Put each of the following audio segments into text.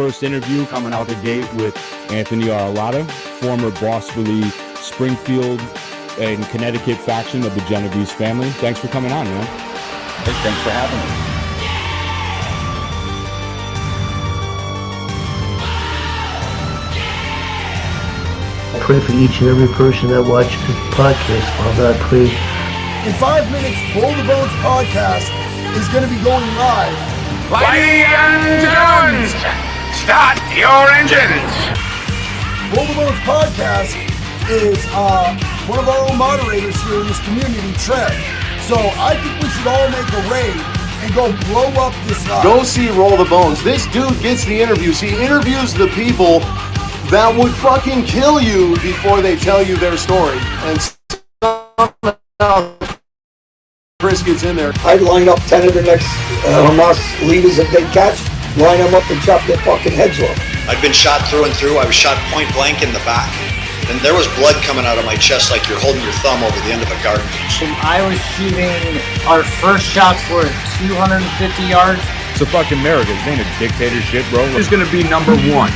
first interview coming out the gate with Anthony Arillotta, former Bossville, Springfield, and Connecticut faction of the Genovese family. Thanks for coming on, man. Hey, thanks for having me. I pray for each and every person that watches this podcast, Father. I pray. In 5 minutes, Roll the Bones podcast is going to be going live. Ladies and gentlemen, start your engines. Roll the Bones podcast is one of our own moderators here in this community, Trev. So I think we should all make a raid and go blow up this. Go see Roll the Bones. This dude gets the interviews. He interviews the people that would fucking kill you before they tell you their story. And somehow Chris gets in there. I'd line up 10 of the next Hamas leaders if they catch, line them up and chop their fucking heads off. I'd been shot through and through. I was shot point blank in the back. And there was blood coming out of my chest like you're holding your thumb over the end of a garden hose. I was shooting, our first shots were 250 yards. It's a fucking America. This ain't a dictatorship, bro. It's going to be number one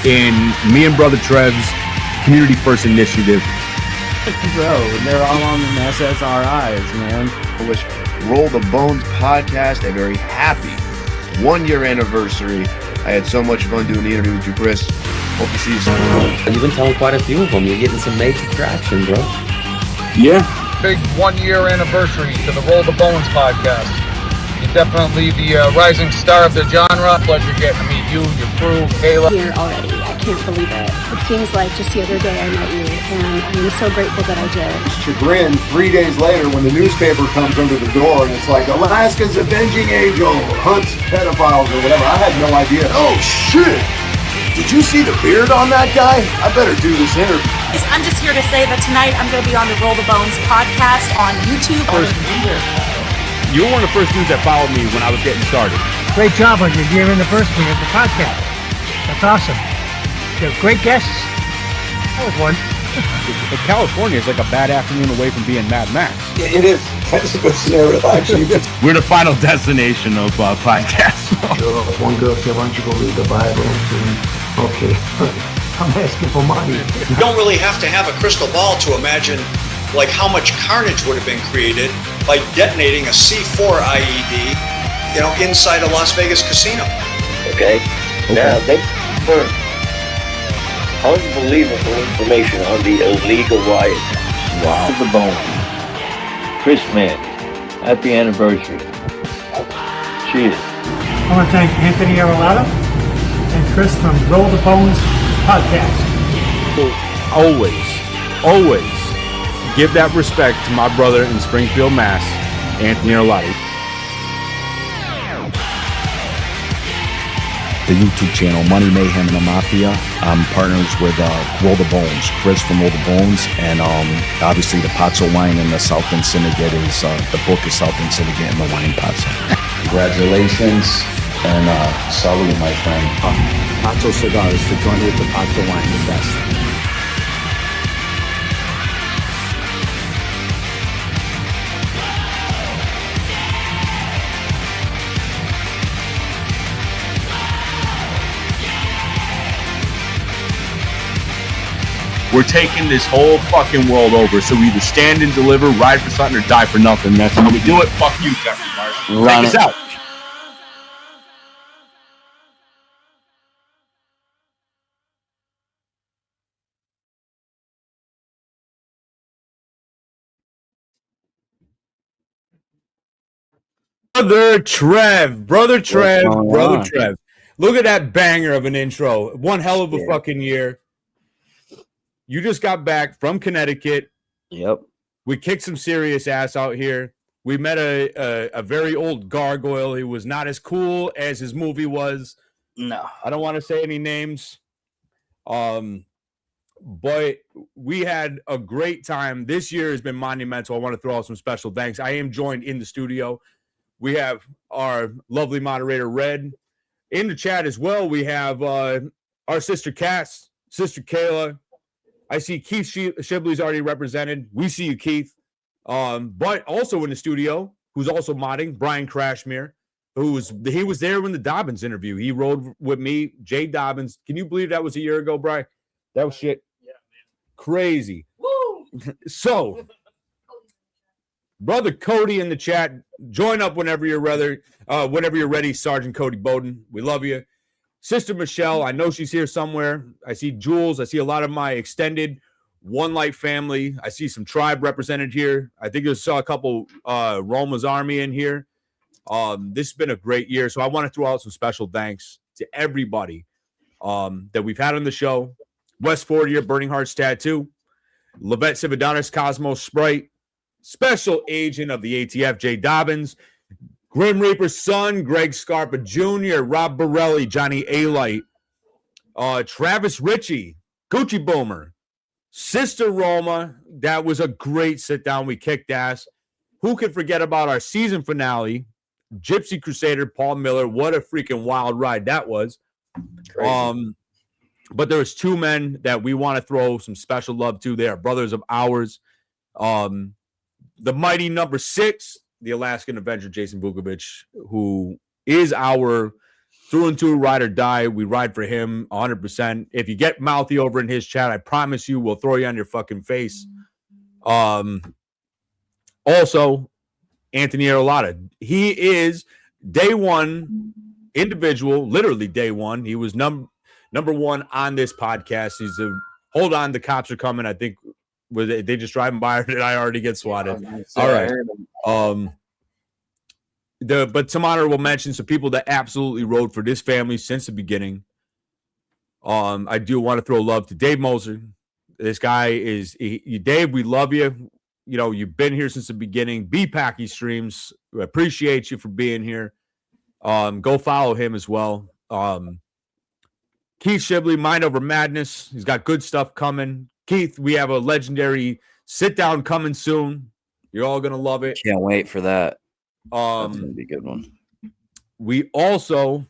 in me and Brother Trev's Community First Initiative. Bro, they're all on the SSRIs, man. I wish Roll the Bones podcast a very happy 1-year anniversary. I had so much fun doing the interview with you, Chris. Hope to see you soon. You've been telling quite a few of them. You're getting some major traction, bro. Yeah. Big 1-year anniversary to the Roll the Bones podcast. You're definitely the rising star of the genre. Pleasure getting to meet you, your crew, Kayla. Here already. I can't believe it. It seems like just the other day I met you, and I'm so grateful that I did. Chagrin 3 days later when the newspaper comes under the door and it's like, Alaska's avenging angel hunts pedophiles or whatever. I had no idea. Oh, shit. Did you see the beard on that guy? I better do this interview. I'm just here to say that tonight I'm going to be on the Roll the Bones podcast on YouTube. You were one of the first dudes that followed me when I was getting started. Great job on your year anniversary of the podcast. That's awesome. You have great guests. That was one. California is like a bad afternoon away from being Mad Max. It is. That's a good scenario, actually. We're the final destination of podcasts. One girl said, why don't you go read the Bible? Okay, I'm asking for money. You don't really have to have a crystal ball to imagine like how much carnage would have been created by detonating a C4 IED, inside a Las Vegas casino. Okay. Now, thanks for unbelievable information on the illegal riot. Wow. To the bone. Chris, man, happy anniversary. Cheers. I want to thank Anthony Arillotta and Chris from Roll the Bones podcast. Always give that respect to my brother in Springfield, Mass, Anthony Arillotta. The YouTube channel Money Mayhem and the Mafia. I'm partners with Roll the Bones, Chris from Roll the Bones, and obviously the Pozzo Wine and the South End Syndicate is the book is South End Syndicate and the Wine Pozzo. Congratulations and salute, my friend. Pozzo Cigars to join with the Pozzo Wine the best. We're taking this whole fucking world over, so we either stand and deliver, ride for something, or die for nothing. That's how we do it. Fuck you, Jeffrey Marsh. Take us out. Brother Trev. Look at that banger of an intro. One hell of a fucking year. You just got back from Connecticut. Yep. We kicked some serious ass out here. We met a very old gargoyle. He was not as cool as his movie was. No. I don't want to say any names. But we had a great time. This year has been monumental. I want to throw out some special thanks. I am joined in the studio. We have our lovely moderator, Red. In the chat as well, we have our sister Cass, sister Kayla. I see Keith Shibley's already represented. We see you, Keith. But also in the studio, who's also modding, Brian Crashmere. he was there in the Dobbins interview. He rode with me, Jay Dobbins. Can you believe that was a year ago, Brian? That was shit. Yeah, man. Crazy. Woo! So, brother Cody in the chat, join up whenever you're ready, Sergeant Cody Bowden. We love you. Sister Michelle, I know she's here somewhere. I see Jules. I see a lot of my extended One Light family. I see some tribe represented here. I think I saw a couple Roma's Army in here. This has been a great year, so I want to throw out some special thanks to everybody that we've had on the show. West 40 Burning Hearts Tattoo, Levette Cividanis, Cosmos Sprite, Special Agent of the ATF, Jay Dobbins, Grim Reaper's son, Greg Scarpa Jr., Rob Borelli, Johnny Alite, Travis Ritchie, Gucci Boomer, Sister Roma. That was a great sit-down. We kicked ass. Who could forget about our season finale, Gypsy Crusader, Paul Miller. What a freaking wild ride that was. Crazy. But there's two men that we want to throw some special love to. They are brothers of ours. The mighty number 6, the Alaskan Avenger, Jason Vukovich, who is our through and through ride or die. We ride for him 100%. If you get mouthy over in his chat, I promise you we'll throw you on your fucking face. Also, Anthony Arillotta. He is day one individual, literally day one. He was number one on this podcast. He's hold on, the cops are coming. I think they just driving by or did I already get swatted? All right. But some honorable mentions to people that absolutely rode for this family since the beginning. I do want to throw love to Dave Moser. This guy is Dave. We love you. You know, you've been here since the beginning. B-Packy Streams. We appreciate you for being here. Go follow him as well. Keith Shibley, Mind Over Madness. He's got good stuff coming. Keith, we have a legendary sit-down coming soon. You're all going to love it. Can't wait for that. That's going to be a good one. We also,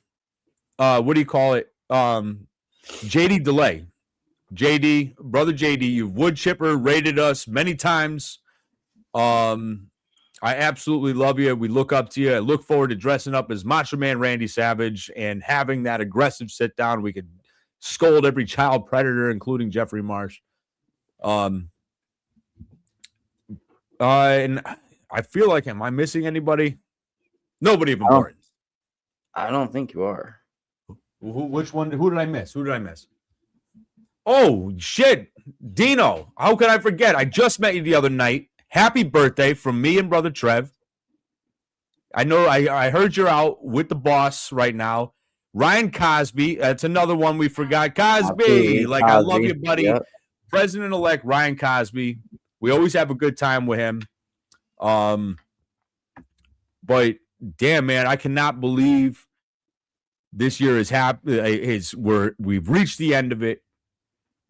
what do you call it? JD Delay. JD, brother JD, you've wood chipper rated us many times. I absolutely love you. We look up to you. I look forward to dressing up as Macho Man Randy Savage and having that aggressive sit down. We could scold every child predator, including Jeffrey Marsh. And I feel like, am I missing anybody? Nobody of importance. I don't think you are. Which one? Who did I miss? Oh, shit. Dino. How could I forget? I just met you the other night. Happy birthday from me and brother Trev. I know I heard you're out with the boss right now. Ryan Cosby. That's another one we forgot. Cosby. I love you, buddy. Yep. President-elect Ryan Cosby. We always have a good time with him. But damn, man, I cannot believe this year is we've reached the end of it.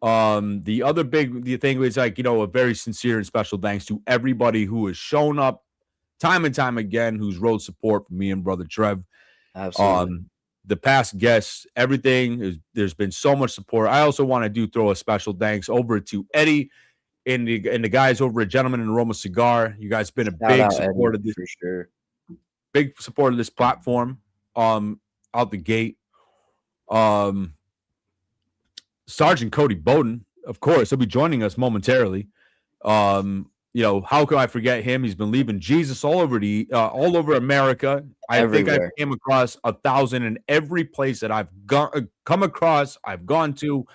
The other big thing is a very sincere and special thanks to everybody who has shown up time and time again, who's rode support for me and brother Trev. Absolutely. The past guests, everything there's been so much support. I also want to throw a special thanks over to Eddie and the guys over at Gentleman in Roma Cigar. You guys been a big support of this for sure. Big support of this platform. Out the gate. Sergeant Cody Bowden, of course, he'll be joining us momentarily. How could I forget him? He's been leaving Jesus all over America. I think I came across 1,000 in every place that I've come across. I've gone to.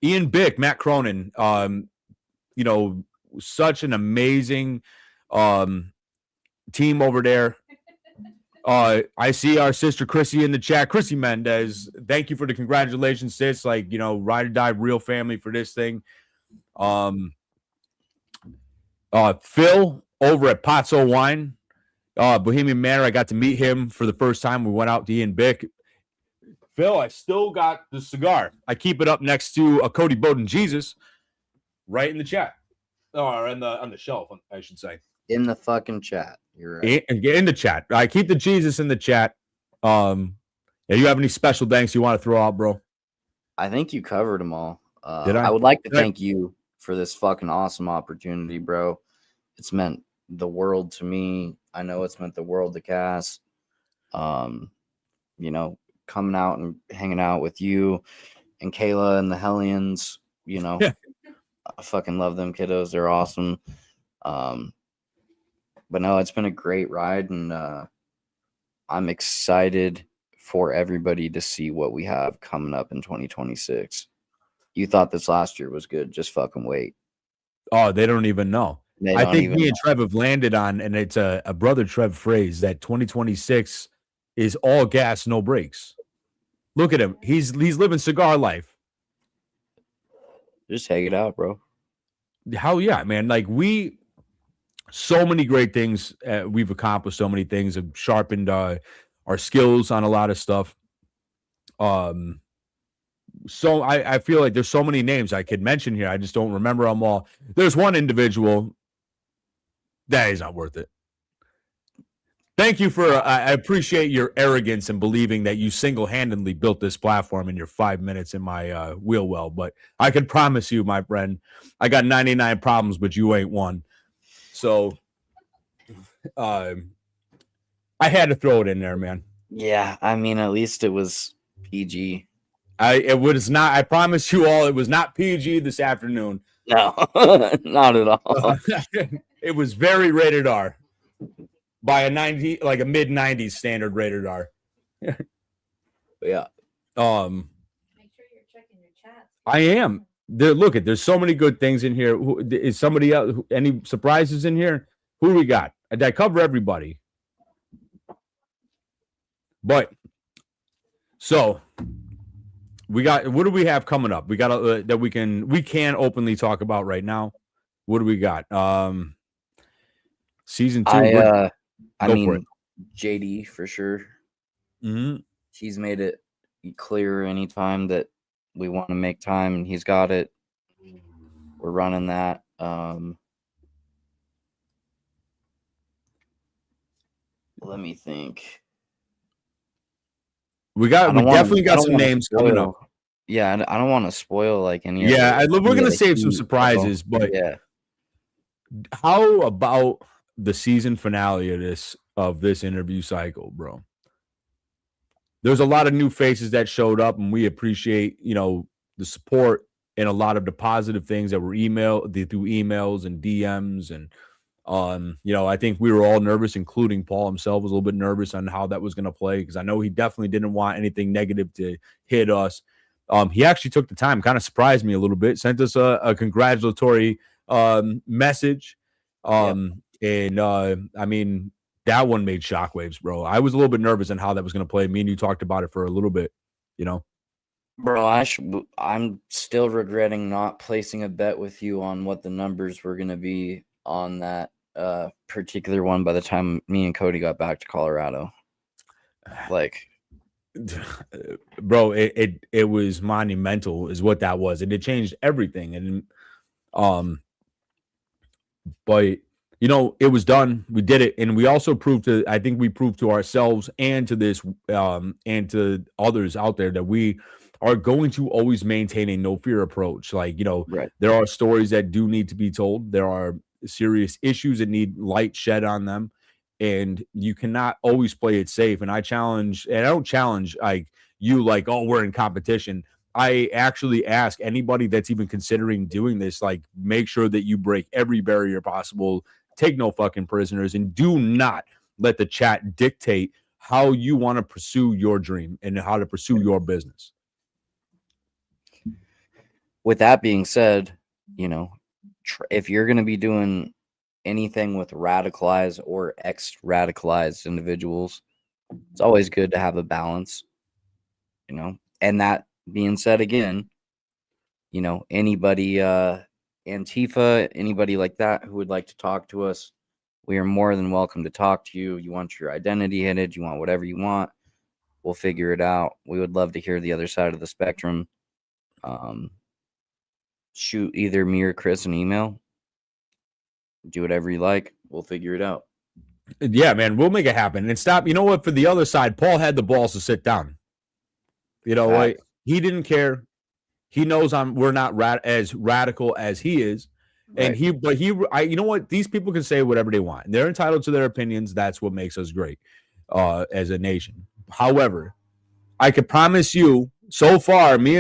Ian Bick, Matt Cronin, such an amazing team over there. I see our sister Chrissy in the chat. Chrissy Mendez, thank you for the congratulations, sis. Ride or die, real family for this thing. Phil over at Pozzo Wine, Bohemian Manor. I got to meet him for the first time. We went out to Ian Bick. Phil, I still got the cigar. I keep it up next to a Cody Bowden Jesus, right in the chat, or on the shelf, I should say. In the fucking chat. You're right. In the chat. I keep the Jesus in the chat. You have any special thanks you want to throw out, bro? I think you covered them all. Did I? I would like to thank you for this fucking awesome opportunity, bro. It's meant the world to me. I know it's meant the world to Cass. You know, coming out and hanging out with you and Kayla and the Hellions, you know, I fucking love them kiddos. They're awesome. But no, it's been a great ride, and I'm excited for everybody to see what we have coming up in 2026. You thought this last year was good. Just fucking wait. Oh, they don't even know. I think me and Trev have landed on, and it's a brother Trev phrase, that 2026 is all gas, no brakes. Look at him. He's living cigar life. Just hang it out, bro. Hell yeah, man. Like so many great things. We've accomplished so many things, have sharpened our skills on a lot of stuff. So I feel like there's so many names I could mention here. I just don't remember them all. There's one individual that is not worth it. Thank you for, I appreciate your arrogance and believing that you single-handedly built this platform in your 5 minutes in my wheel well. But I can promise you, my friend, I got 99 problems, but you ain't one. So I had to throw it in there, man. Yeah, I mean, at least it was PG. It was not, I promise you all, it was not PG this afternoon. No, not at all. It was very rated R. By a mid 90s standard rated R. Yeah. Make sure you're checking your chat. I am. There's so many good things in here. Is somebody else? Any surprises in here? Who do we got? I cover everybody. But so we got. What do we have coming up? We got that we can openly talk about right now. What do we got? Season 2. I mean, JD for sure. Mm-hmm. He's made it clear anytime that we want to make time, and he's got it. We're running that. Let me think. We definitely got some names coming up. Yeah, I don't want to spoil like any. Yeah, we're gonna save some surprises, but yeah. How about the season finale of this interview cycle, bro? There's a lot of new faces that showed up, and we appreciate, the support and a lot of the positive things that were through emails and DMs. And, I think we were all nervous, including Paul himself was a little bit nervous on how that was going to play, because I know he definitely didn't want anything negative to hit us. He actually took the time, kind of surprised me a little bit, sent us a congratulatory message. And I mean, that one made shockwaves, bro. I was a little bit nervous on how that was going to play. Me and you talked about it for a little bit, Bro, I'm still regretting not placing a bet with you on what the numbers were going to be on that particular one by the time me and Cody got back to Colorado. Like, bro, it was monumental is what that was. And it changed everything. And but it was done. We did it, and we also proved to ourselves and to this and to others out there that we are going to always maintain a no fear approach. Like, right. There are stories that do need to be told. There are serious issues that need light shed on them, and you cannot always play it safe. And I don't challenge like you, like, oh, we're in competition. I actually ask anybody that's even considering doing this, like, make sure that you break every barrier possible. Take no fucking prisoners, and do not let the chat dictate how you want to pursue your dream and how to pursue your business. With that being said, if you're going to be doing anything with radicalized or ex-radicalized individuals, it's always good to have a balance, and that being said, again, anybody, Antifa, anybody like that who would like to talk to us, we are more than welcome to talk to you. You want your identity hidden, you want whatever you want, we'll figure it out. We would love to hear the other side of the spectrum. Shoot either me or Chris an email. Do whatever you like. We'll figure it out. Yeah, man, we'll make it happen. And stop. You know what? For the other side, Paul had the balls to sit down. He didn't care. He knows we're not as radical as he is. And you know what? These people can say whatever they want. They're entitled to their opinions. That's what makes us great as a nation. However, I can promise you, so far, me,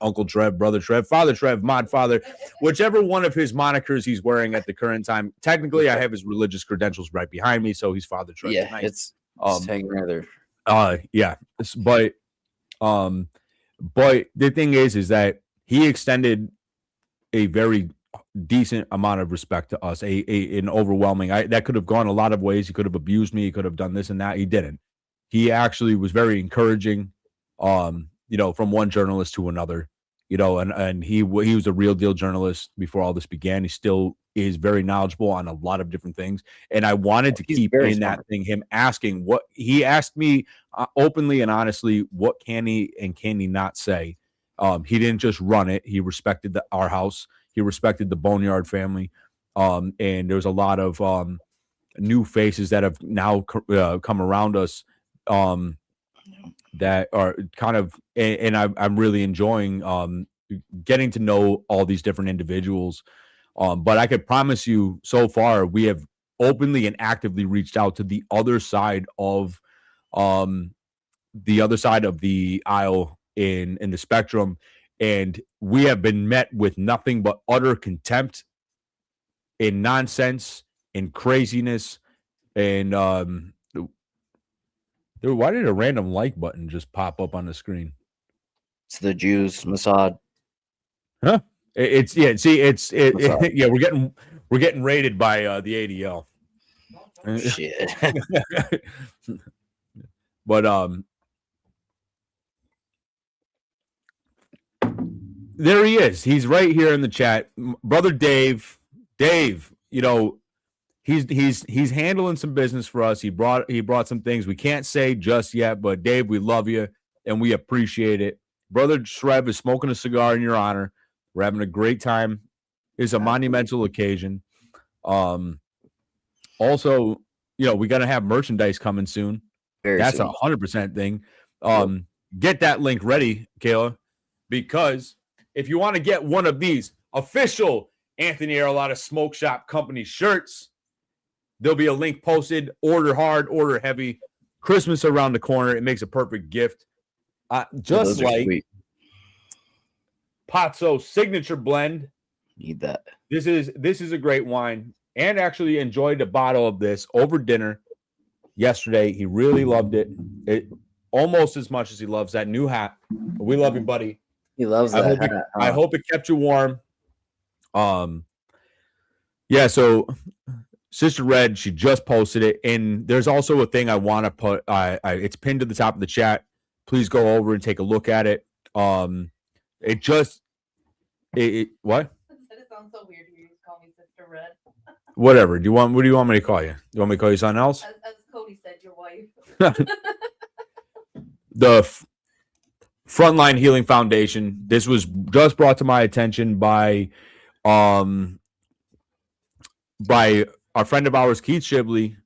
Uncle Trev, Brother Trev, Father Trev, Mod Father, whichever one of his monikers he's wearing at the current time. Technically, I have his religious credentials right behind me, so he's Father Trev. Yeah, tonight. it's hanging right there. Yeah, but the thing is that he extended a very decent amount of respect to us, an overwhelming. That could have gone a lot of ways. He could have abused me. He could have done this and that. He didn't. He actually was very encouraging, from one journalist to another, and he was a real deal journalist before all this began. He still is very knowledgeable on a lot of different things. And I wanted to keep in that thing, him asking what he asked me openly and honestly, what can he and can he not say? He didn't just run it. He respected our house. He respected the Boneyard family. And there's a lot of new faces that have now come around us that are kind of, and I'm really enjoying getting to know all these different individuals. But I could promise you, so far, we have openly and actively reached out to the other side of the aisle in the spectrum, and we have been met with nothing but utter contempt and nonsense and craziness. And dude, why did a random like button just pop up on the screen? It's the Jews, Mossad. Huh? Yeah. We're getting raided by the ADL. Shit. But there he is. He's right here in the chat, brother Dave. Dave, he's handling some business for us. He brought some things we can't say just yet, but Dave, we love you and we appreciate it. Brother Trev is smoking a cigar in your honor. We're having a great time. It's a monumental occasion. Also, we got to have merchandise coming soon. That's 100% thing. Get that link ready, Kayla, because if you want to get one of these official Anthony Arillotta Smoke Shop Company shirts, there'll be a link posted. Order hard, order heavy. Christmas around the corner. It makes a perfect gift. Just like sweet. Pazzo Signature Blend. Need that. This is a great wine, and actually enjoyed a bottle of this over dinner yesterday. He really loved it. Almost as much as he loves that new hat. We love you, buddy. He loves that hat. I hope it kept you warm. Yeah, so Sister Red, she just posted it, and there's also a thing I want to put. It's pinned to the top of the chat. Please go over and take a look at it. What? It sounds so weird. You just call me Sister Red. Whatever. What do you want me to call you? You want me to call you something else? As Cody said, your wife. The Frontline Healing Foundation. This was just brought to my attention by our friend of ours, Keith Shibley.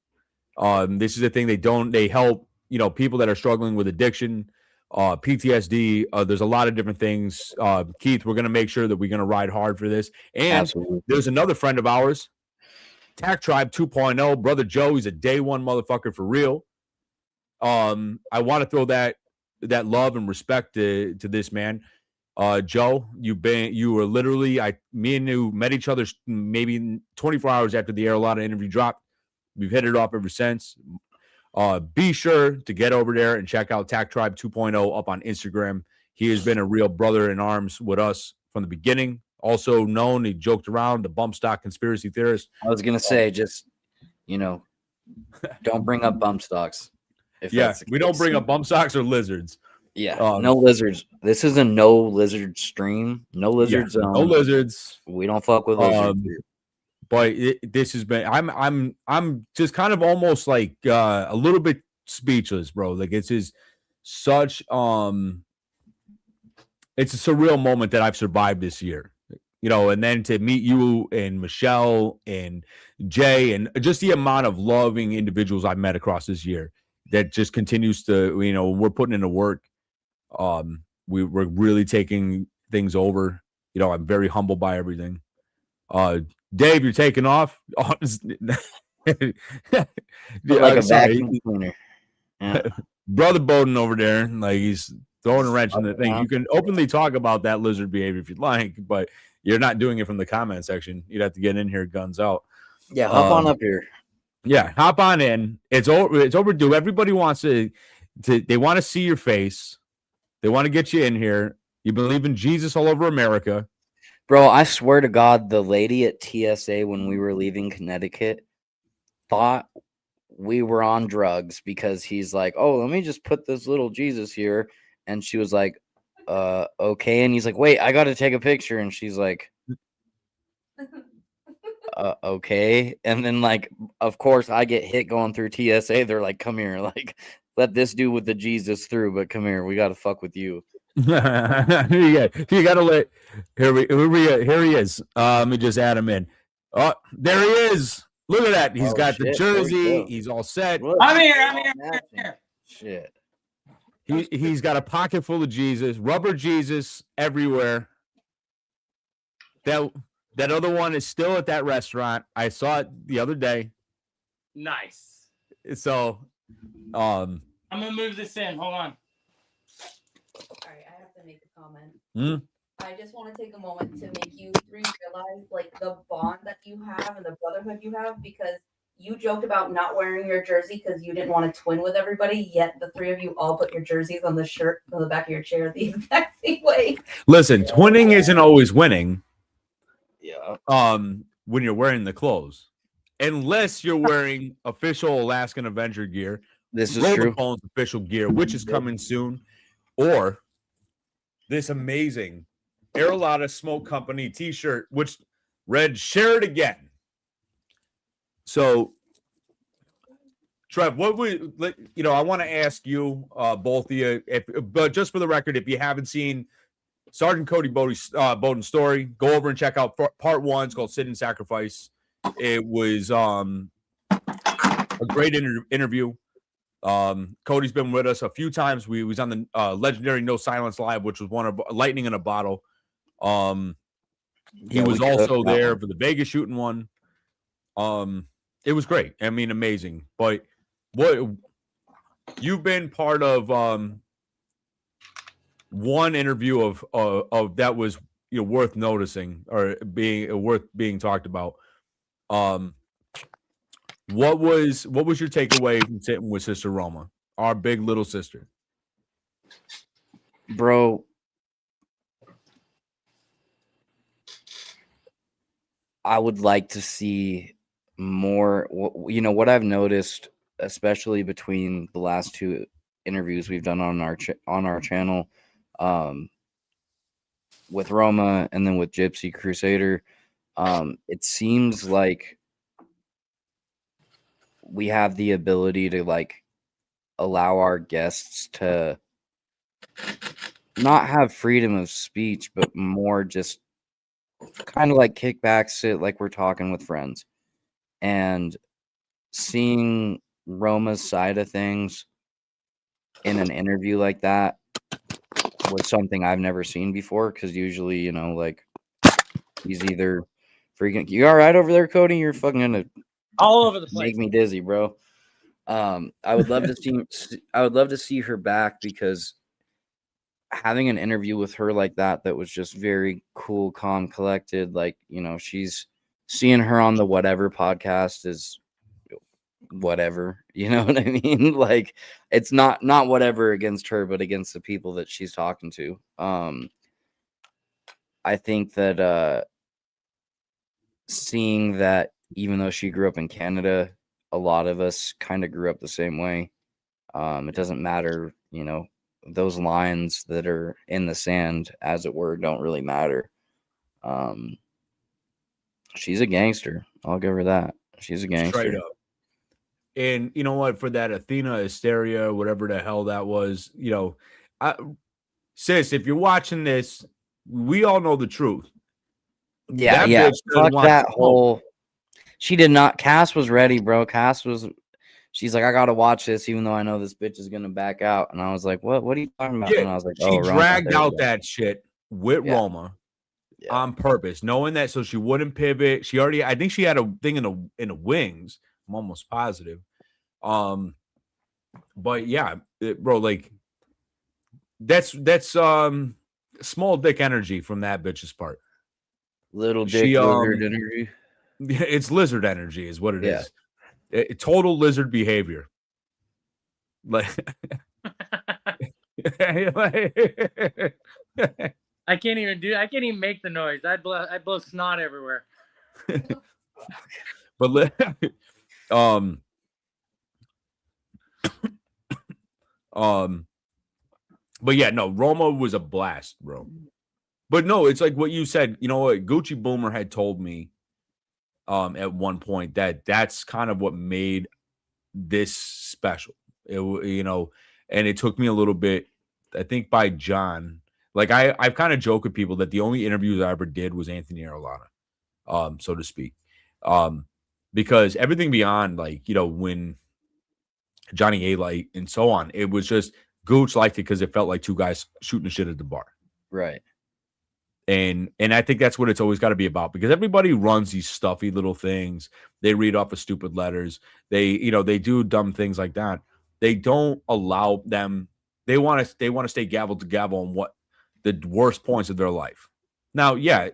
This is a thing they help, people that are struggling with addiction, PTSD. There's a lot of different things. Keith, we're going to make sure that we're going to ride hard for this. And Absolutely. There's another friend of ours, Tac Tribe 2.0, Brother Joe. He's a day one motherfucker for real. I want to throw that love and respect to this man. Joe, you were literally, me and you met each other maybe 24 hours after the Arillotta interview dropped. We've hit it off ever since. Be sure to get over there and check out Tac Tribe 2.0 up on Instagram. He has been a real brother in arms with us from the beginning. Also known, he joked around, the bump stock conspiracy theorist. I was going to say, just, don't bring up bump stocks. We don't bring up bump stocks or lizards. Yeah, no lizards. This is a no lizard stream. No lizard zone. No lizards. We don't fuck with lizards. But this has been. I'm just kind of almost like a little bit speechless, bro. Like it's such it's a surreal moment that I've survived this year. And then to meet you and Michelle and Jay and just the amount of loving individuals I've met across this year that just continues to, we're putting into work. We're really taking things over. I'm very humbled by everything. Dave, you're taking off. Like a vacuum cleaner. Yeah. Brother Bowden over there, like he's throwing a wrench in the thing. You can openly talk about that lizard behavior if you'd like, but you're not doing it from the comment section. You'd have to get in here, guns out. Yeah, hop on up here. Yeah, hop on in. It's overdue. Everybody wants to they want to see your face. They want to get you in here. You believe in Jesus all over America. Bro, I swear to God, the lady at TSA when we were leaving Connecticut thought we were on drugs because he's like, oh, let me just put this little Jesus here. And she was like, okay. And he's like, wait, I got to take a picture. And she's like, okay. And then, like, of course, I get hit going through TSA. They're like, come here. Like, let this dude with the Jesus through, but come here. We got to fuck with you. Yeah, you got to let here he is. Let me just add him in. Oh, there he is. Look at that. He's got the jersey. He's all set. I'm here. Shit. He's got a pocket full of Jesus, rubber Jesus everywhere. That other one is still at that restaurant. I saw it the other day. Nice. So, I'm gonna move this in. Hold on. All right, I have to make a comment. I just want to take a moment to make you three realize like the bond that you have and the brotherhood you have, because you joked about not wearing your jersey because you didn't want to twin with everybody, yet the three of you all put your jerseys on the shirt on the back of your chair the exact same way. Listen, twinning isn't always winning. Yeah. When you're wearing the clothes, unless you're wearing official Alaskan Avenger gear, this is true. Bones official gear, which is coming soon, or this amazing Arillotta Smoke Company T-shirt, which read "Share it again." So, Trev, what would I want to ask you, both of you, but just for the record, if you haven't seen Sergeant Cody Bowden's story, go over and check out part 1. It's called "Sin and Sacrifice." It was a great interview. Cody's been with us a few times. We was on the legendary No Silence Live, which was one of Lightning in a Bottle. He was also there for the Vegas shooting one. It was great. I mean, amazing. But what you've been part of one interview of that was worth noticing or worth being talked about. What was your takeaway from sitting with Sister Roma, our big little sister? Bro, I would like to see more. What I've noticed, especially between the last 2 interviews we've done on our channel, with Roma and then with Gypsy Crusader, it seems like we have the ability to like allow our guests to not have freedom of speech, but more just kind of like kick back, sit like we're talking with friends. And seeing Roma's side of things in an interview like that was something I've never seen before, because usually, like he's either freaking, you all right over there, Cody? You're fucking gonna all over the place. Make me dizzy, bro. I would love to see her back, because having an interview with her like that was just very cool, calm, collected. Like, she's seeing her on the Whatever podcast is whatever, you know what I mean? Like, it's not whatever against her, but against the people that she's talking to. I think that seeing that, even though she grew up in Canada, a lot of us kind of grew up the same way. It doesn't matter, those lines that are in the sand, as it were, don't really matter. She's a gangster. I'll give her that. She's a gangster. Straight up. And you know what? For that Athena hysteria, whatever the hell that was, sis, if you're watching this, we all know the truth. Yeah. Fuck that whole. She did not. Cass was ready, bro. She's like, I gotta watch this, even though I know this bitch is gonna back out. And I was like, what are you talking about? Yeah, and I was like, she dragged out that shit with Roma. on purpose, knowing that so she wouldn't pivot. I think she had a thing in the wings. I'm almost positive. But yeah, bro, like that's small dick energy from that bitch's part. Little dick lizard energy. It's lizard energy is what it Yeah. is. Total lizard behavior. Like I can't even make the noise. I blow snot everywhere. But but yeah, no, Roma was a blast, bro. But no, it's like what you said. You know what? Gucci Boomer had told me at one point that's kind of what made this special. And it took me a little bit, I think, by John. Like I've kind of joked with people that the only interviews I ever did was Anthony Arillotta, so to speak. Because everything beyond, like, when Johnny A. Light and so on, it was just Gooch liked it because it felt like two guys shooting shit at the bar. Right. And I think that's what it's always got to be about, because everybody runs these stuffy little things. They read off of stupid letters. They do dumb things like that. They don't allow them. They want to stay gavel to gavel on what the worst points of their life. Now, yeah,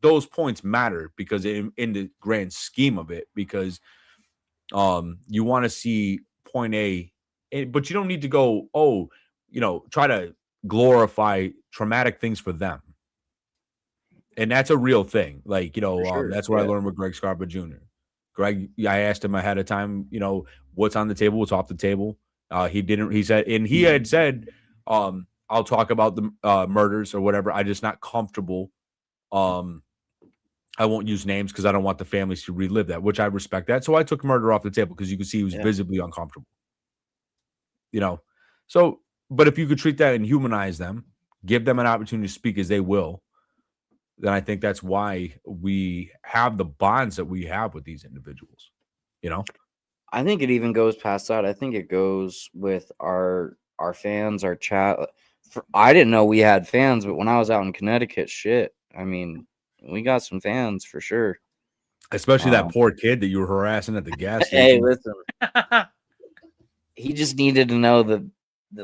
those points matter because in the grand scheme of it, because you want to see point A, but you don't need to go, try to glorify traumatic things for them. And that's a real thing. Like, Sure. that's what I learned with Greg Scarpa Jr. Greg, I asked him ahead of time, what's on the table, what's off the table. He had said, I'll talk about the murders or whatever. I'm just not comfortable. I won't use names because I don't want the families to relive that, which I respect that. So I took murder off the table because you could see he was visibly uncomfortable. So, but if you could treat that and humanize them, give them an opportunity to speak as they will, then I think that's why we have the bonds that we have with these individuals. I think it even goes past that. I think it goes with our fans, our chat. I didn't know we had fans, but when I was out in Connecticut, shit, I mean, we got some fans for sure. Especially that poor kid that you were harassing at the gas station. Hey, listen. He just needed to know that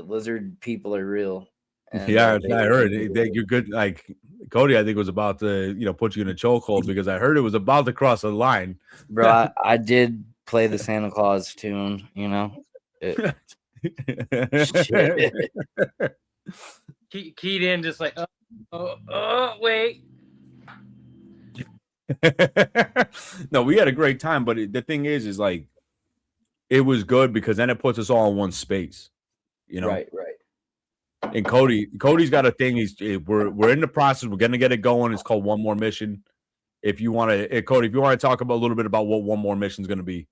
lizard people are real. And, yeah, I heard that you're good. Like Cody, I think was about to, put you in a chokehold because I heard it was about to cross the line. Bro, I did play the Santa Claus tune, Keyed in just like, wait. No, we had a great time, but the thing is like, it was good because then it puts us all in one space, Right. And Cody's got a thing. We're in the process. We're gonna get it going. It's called One More Mission. If you want to, Cody, if you want to talk about a little bit about what One More Mission is going to be.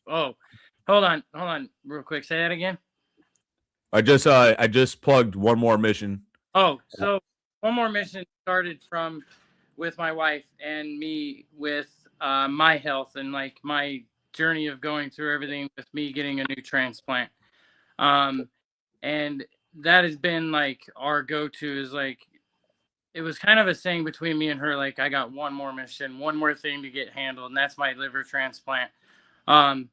Oh, hold on, real quick. Say that again. I just plugged One More Mission. Oh, so One More Mission started with my wife and me with my health and like my journey of going through everything with me getting a new transplant. And that has been like our go-to is like, it was kind of a saying between me and her, like, I got one more mission, one more thing to get handled, and that's my liver transplant. And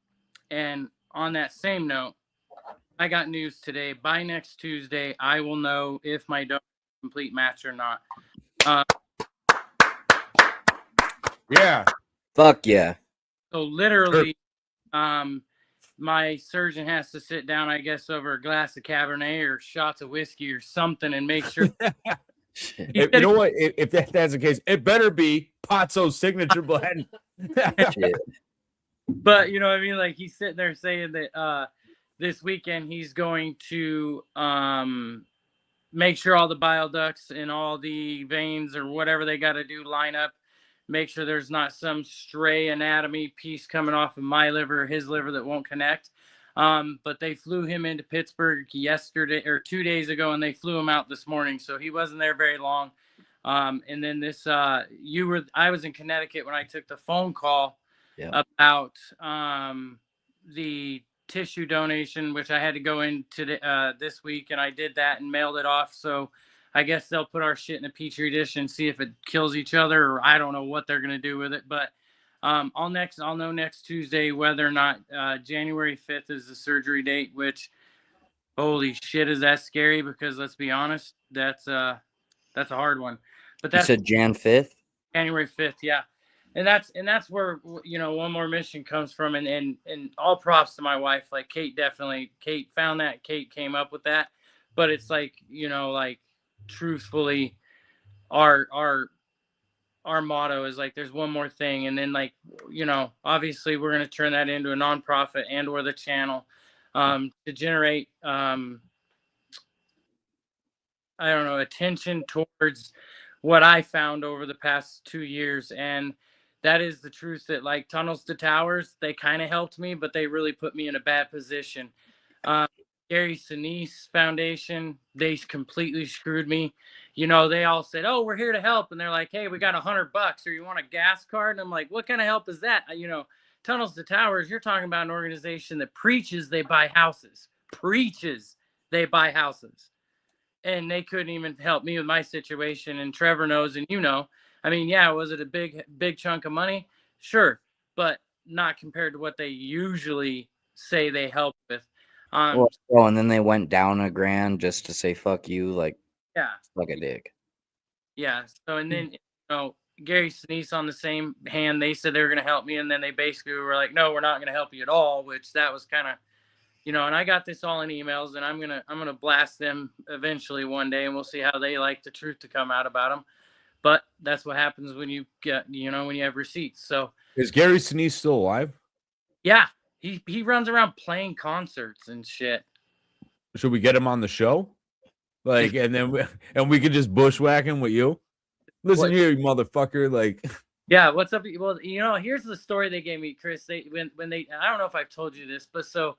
on that same note, I got news today. By next Tuesday, I will know if my donor is a complete match or not. Yeah. Fuck yeah. So literally, my surgeon has to sit down, I guess, over a glass of Cabernet or shots of whiskey or something and make sure. You know what? If that's the case, it better be Pazzo's signature blend. But you know what I mean? Like he's sitting there saying that this weekend he's going to make sure all the bile ducts and all the veins or whatever they got to do line up. Make sure there's not some stray anatomy piece coming off of my liver or his liver that won't connect. But they flew him into Pittsburgh yesterday or 2 days ago, and they flew him out this morning. So he wasn't there very long. And then I was in Connecticut when I took the phone call about the tissue donation, which I had to go in today, this week, and I did that and mailed it off. So I guess they'll put our shit in a petri dish and see if it kills each other, or I don't know what they're gonna do with it. But I'll know next Tuesday whether or not January 5th is the surgery date. Which, holy shit, is that scary? Because let's be honest, that's a hard one. But You that's said Jan 5th? January 5th, yeah. And that's where, you know, one more mission comes from, and all props to my wife. Like Kate found that, Kate came up with that. But it's like, you know, like truthfully, our motto is like there's one more thing, and then, like, you know, obviously we're going to turn that into a nonprofit and or the channel to generate I don't know, attention towards what I found over the past 2 years. And that is the truth, that like Tunnels to Towers, they kind of helped me, but they really put me in a bad position. Gary Sinise Foundation, they completely screwed me. You know, they all said, "Oh, we're here to help," and they're like, "Hey, we got $100, or you want a gas card?" And I'm like, "What kind of help is that?" You know, Tunnels to Towers, you're talking about an organization that preaches they buy houses, and they couldn't even help me with my situation. And Trevor knows, and you know, I mean, yeah, was it a big chunk of money? Sure, but not compared to what they usually say they help with. And then they went down $1,000 just to say fuck you, like, yeah, like a dick. Yeah. So, and then, you know, Gary Sinise on the same hand, they said they were going to help me, and then they basically were like, "No, we're not going to help you at all," which that was kind of, you know. And I got this all in emails, and I'm gonna blast them eventually one day, and we'll see how they like the truth to come out about them. But that's what happens when you get, you know, when you have receipts. So is Gary Sinise still alive? Yeah, he runs around playing concerts and shit. Should we get him on the show? Like, and then we could just bushwhack him with you. Listen here, you motherfucker. Like, yeah, what's up? Well, you know, here's the story they gave me, Chris. They when they, I don't know if I've told you this, but so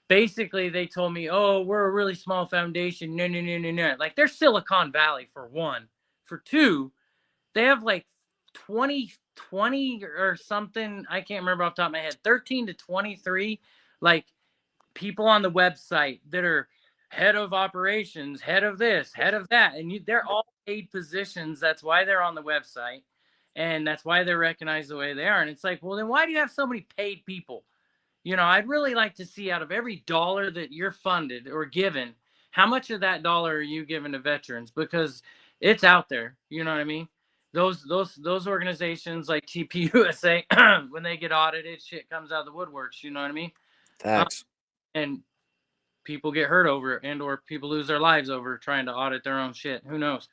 basically they told me, "Oh, we're a really small foundation." No. Like, they're Silicon Valley, for one. For two, they have like 20 or something. I can't remember off the top of my head. 13 to 23, like, people on the website that are head of operations, head of this, head of that. And they're all paid positions. That's why they're on the website. And that's why they're recognized the way they are. And it's like, well, then why do you have so many paid people? You know, I'd really like to see, out of every dollar that you're funded or given, how much of that dollar are you giving to veterans? Because it's out there. You know what I mean? Those organizations like TPUSA, when they get audited, shit comes out of the woodworks. You know what I mean? Facts. And people get hurt over it, and or people lose their lives over trying to audit their own shit. Who knows?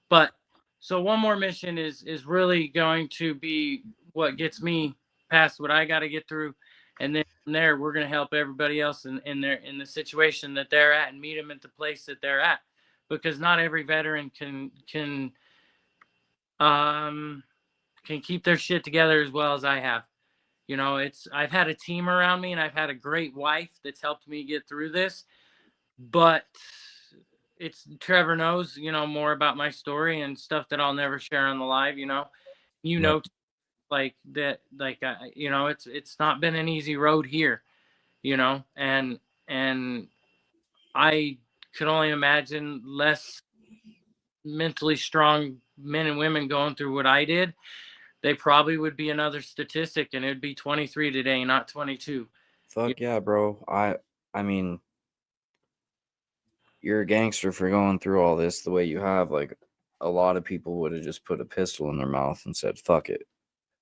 But so one more mission is really going to be what gets me past what I got to get through, and then from there we're going to help everybody else in the situation that they're at, and meet them at the place that they're at, because not every veteran can keep their shit together as well as I have. You know, I've had a team around me, and I've had a great wife that's helped me get through this. But Trevor knows, you know, more about my story and stuff that I'll never share on the live. You know, like that, like, you know, it's not been an easy road here, you know, and I could only imagine less mentally strong men and women going through what I did. They probably would be another statistic, and it'd be 23 today, not 22. Fuck yeah, bro. I mean, you're a gangster for going through all this the way you have. Like, a lot of people would have just put a pistol in their mouth and said, "Fuck it."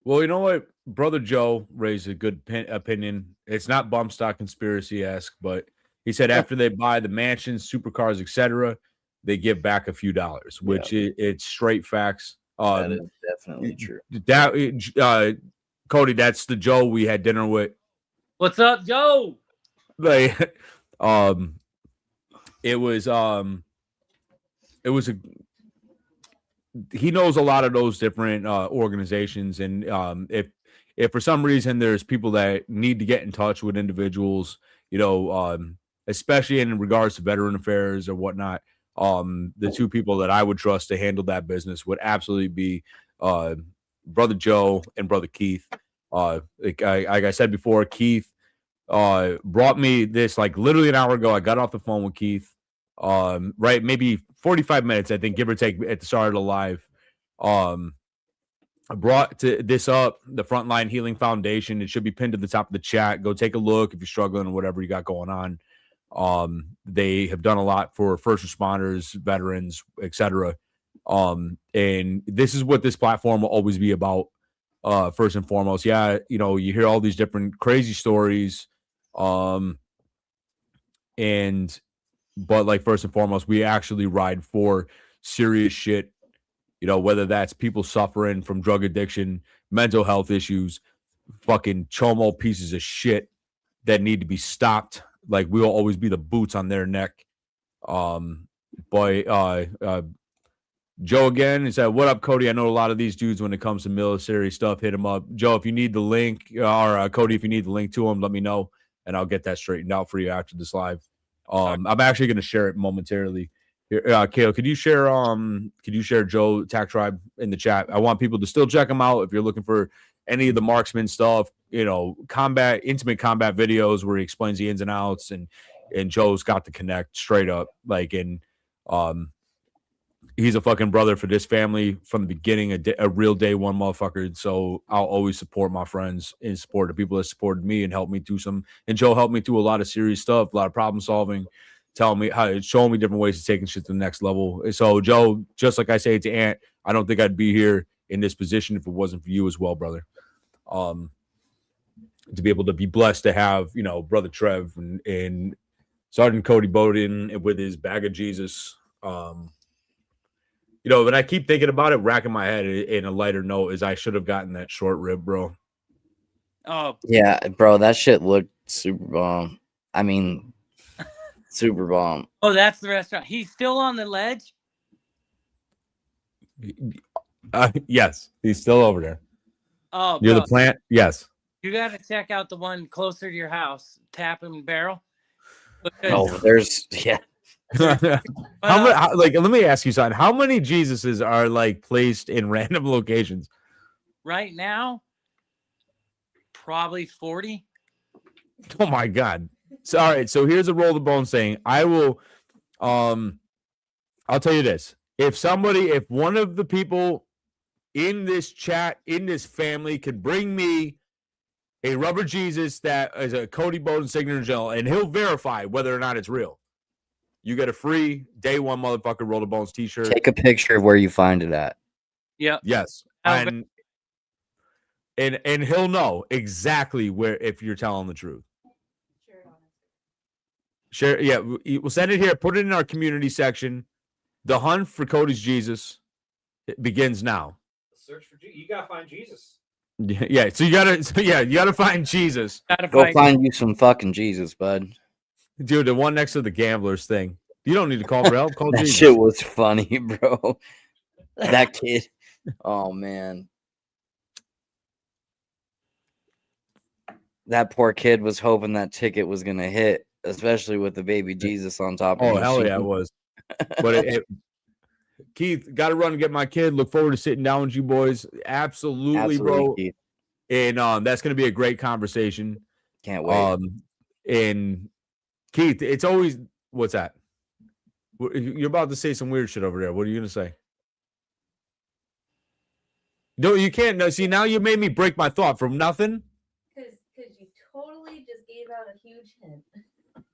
Well, you know what? Brother Joe raised a good opinion. It's not bump stock conspiracy-esque, but he said after they buy the mansions, supercars, etc., they give back a few dollars, which it's straight facts. That is definitely true. Cody, that's the Joe we had dinner with. What's up, Joe? Like, it was he knows a lot of those different organizations, and if for some reason there's people that need to get in touch with individuals, you know, especially in regards to veteran affairs or whatnot, the two people that I would trust to handle that business would absolutely be Brother Joe and Brother Keith. Like I said before, Keith brought me this like literally an hour ago. I got off the phone with Keith. right, maybe 45 minutes, I think, give or take, at the start of the live. I brought this up, the Frontline Healing Foundation. It should be pinned to the top of the chat. Go take a look if you're struggling or whatever you got going on. They have done a lot for first responders, veterans, etc. And this is what this platform will always be about. First and foremost, yeah, you know, you hear all these different crazy stories, but like, first and foremost, we actually ride for serious shit. You know, whether that's people suffering from drug addiction, mental health issues, fucking chomo pieces of shit that need to be stopped. Like, we'll always be the boots on their neck. Joe again, he said, "What up, Cody? I know a lot of these dudes when it comes to military stuff. Hit them up, Joe. If you need the link, or Cody, if you need the link to them, let me know, and I'll get that straightened out for you after this live. I'm actually going to share it momentarily. Here, Kale, could you share Joe Tac Tribe in the chat? I want people to still check him out if you're looking for any of the marksman stuff, you know, intimate combat videos where he explains the ins and outs, and Joe's got to connect straight up, like, and he's a fucking brother for this family from the beginning, a real day one motherfucker. So I'll always support my friends and support the people that supported me and helped me through and Joe helped me through a lot of serious stuff, a lot of problem solving, telling me showing me different ways of taking shit to the next level. So Joe, just like I say to Ant, I don't think I'd be here in this position if it wasn't for you as well, brother. To be able to be blessed to have, you know, Brother Trev and Sergeant Cody Bowden with his bag of Jesus. You know, when I keep thinking about it, racking my head in a lighter note, is I should have gotten that short rib, bro. Oh yeah, bro, that shit looked super bomb. I mean, super bomb. Oh, that's the restaurant. He's still on the ledge? Yes, he's still over there. Oh, near bro, the plant. Yes. you got to check out the one closer to your house, Tap and Barrel. Oh, there's Like, let me ask you something. How many Jesuses are like placed in random locations right now? Probably 40. Oh my God. So, all right. So here's a roll the bone saying, I will, I'll tell you this. If one of the people in this chat, in this family, could bring me a rubber Jesus that is a Cody Bowden signature gel, and he'll verify whether or not it's real, you get a free day one motherfucker Roll the Bones t-shirt. Take a picture of where you find it at. Yeah. Yes. And he'll know exactly where, if you're telling the truth. Share. Yeah. We'll send it here. Put it in our community section. The hunt for Cody's Jesus begins now. Search for Jesus. You gotta find Jesus. Yeah. So you gotta find Jesus. Go find you some fucking Jesus, bud. Dude, the one next to the gamblers thing. You don't need to call for help. Call That Jesus. shit was funny, bro. That kid. Oh man. That poor kid was hoping that ticket was gonna hit, especially with the baby Jesus on top of Oh, the hell machine. yeah, it was. But Keith, got to run and get my kid. Look forward to sitting down with you boys. Absolutely, bro. Keith. And that's going to be a great conversation. Can't wait. And Keith, it's always, what's that? You're about to say some weird shit over there. What are you going to say? No, you can't. No, see, now you made me break my thought from nothing. Because you totally just gave out a huge hint.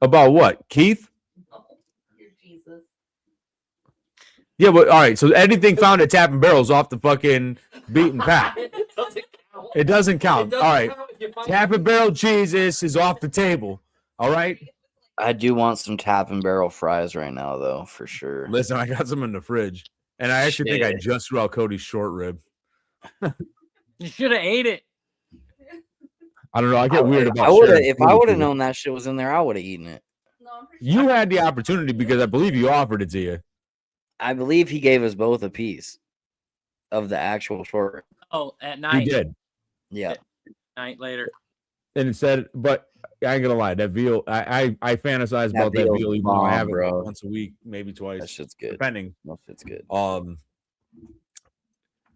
About what? Keith? No, you're Jesus. Yeah, but all right. So anything found at Tap and Barrel is off the fucking beaten path. It doesn't count. It doesn't count. It All right. count if you find Tap and Barrel Jesus is off the table. All right. I do want some Tap and Barrel fries right now, though, for sure. Listen, I got some in the fridge, and I actually think I Shit. just threw out Cody's short rib. You should have ate it. I don't know. I get weird about. I would have, sharing if food I would with have you. known that shit was in there, I would have eaten it. You had the opportunity because I believe you offered it to you. I believe he gave us both a piece of the actual short rib. Oh, at night. He did. Yeah. Night later. And it said, but I ain't gonna lie, that veal, I fantasize about that veal's veal, even though I bomb, have it bro. once a week, maybe twice. That shit's good. Depending. That shit's good.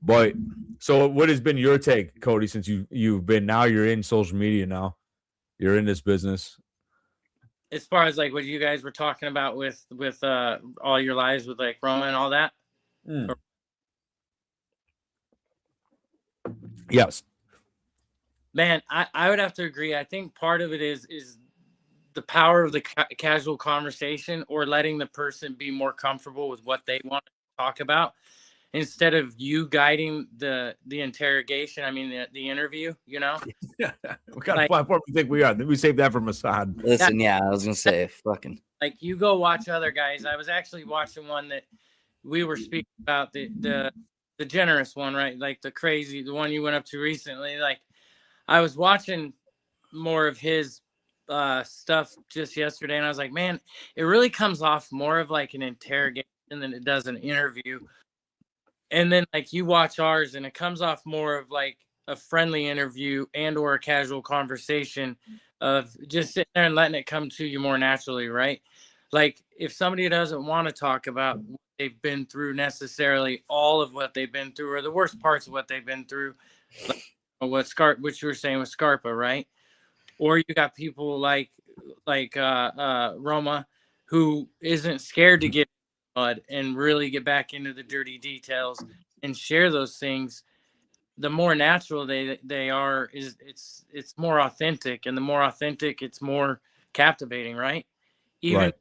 But so what has been your take, Cody, since you've been, now you're in social media now. You're in this business. as far as like what you guys were talking about with all your lives with like Roma and all that. Yes. Man, I would have to agree. I think part of it is the power of the casual conversation, or letting the person be more comfortable with what they want to talk about, instead of you guiding the interrogation. I mean, the interview, you know? What kind of platform do you think we are? We saved that from Assad. Listen, yeah, I was going to say, fucking. Like, you go watch other guys. I was actually watching one that we were speaking about, the generous one, right? Like the one you went up to recently. Like, I was watching more of his stuff just yesterday, and I was like, man, it really comes off more of like an interrogation than it does an interview. And then like you watch ours, and it comes off more of like a friendly interview and or a casual conversation of just sitting there and letting it come to you more naturally, right? Like, if somebody doesn't want to talk about what they've been through, necessarily all of what they've been through or the worst parts of what they've been through, like what you were saying with Scarpa, right? Or you got people like Roma, who isn't scared to get mud and really get back into the dirty details and share those things. The more natural they are, it's more authentic, and the more authentic, it's more captivating, right? Even Right.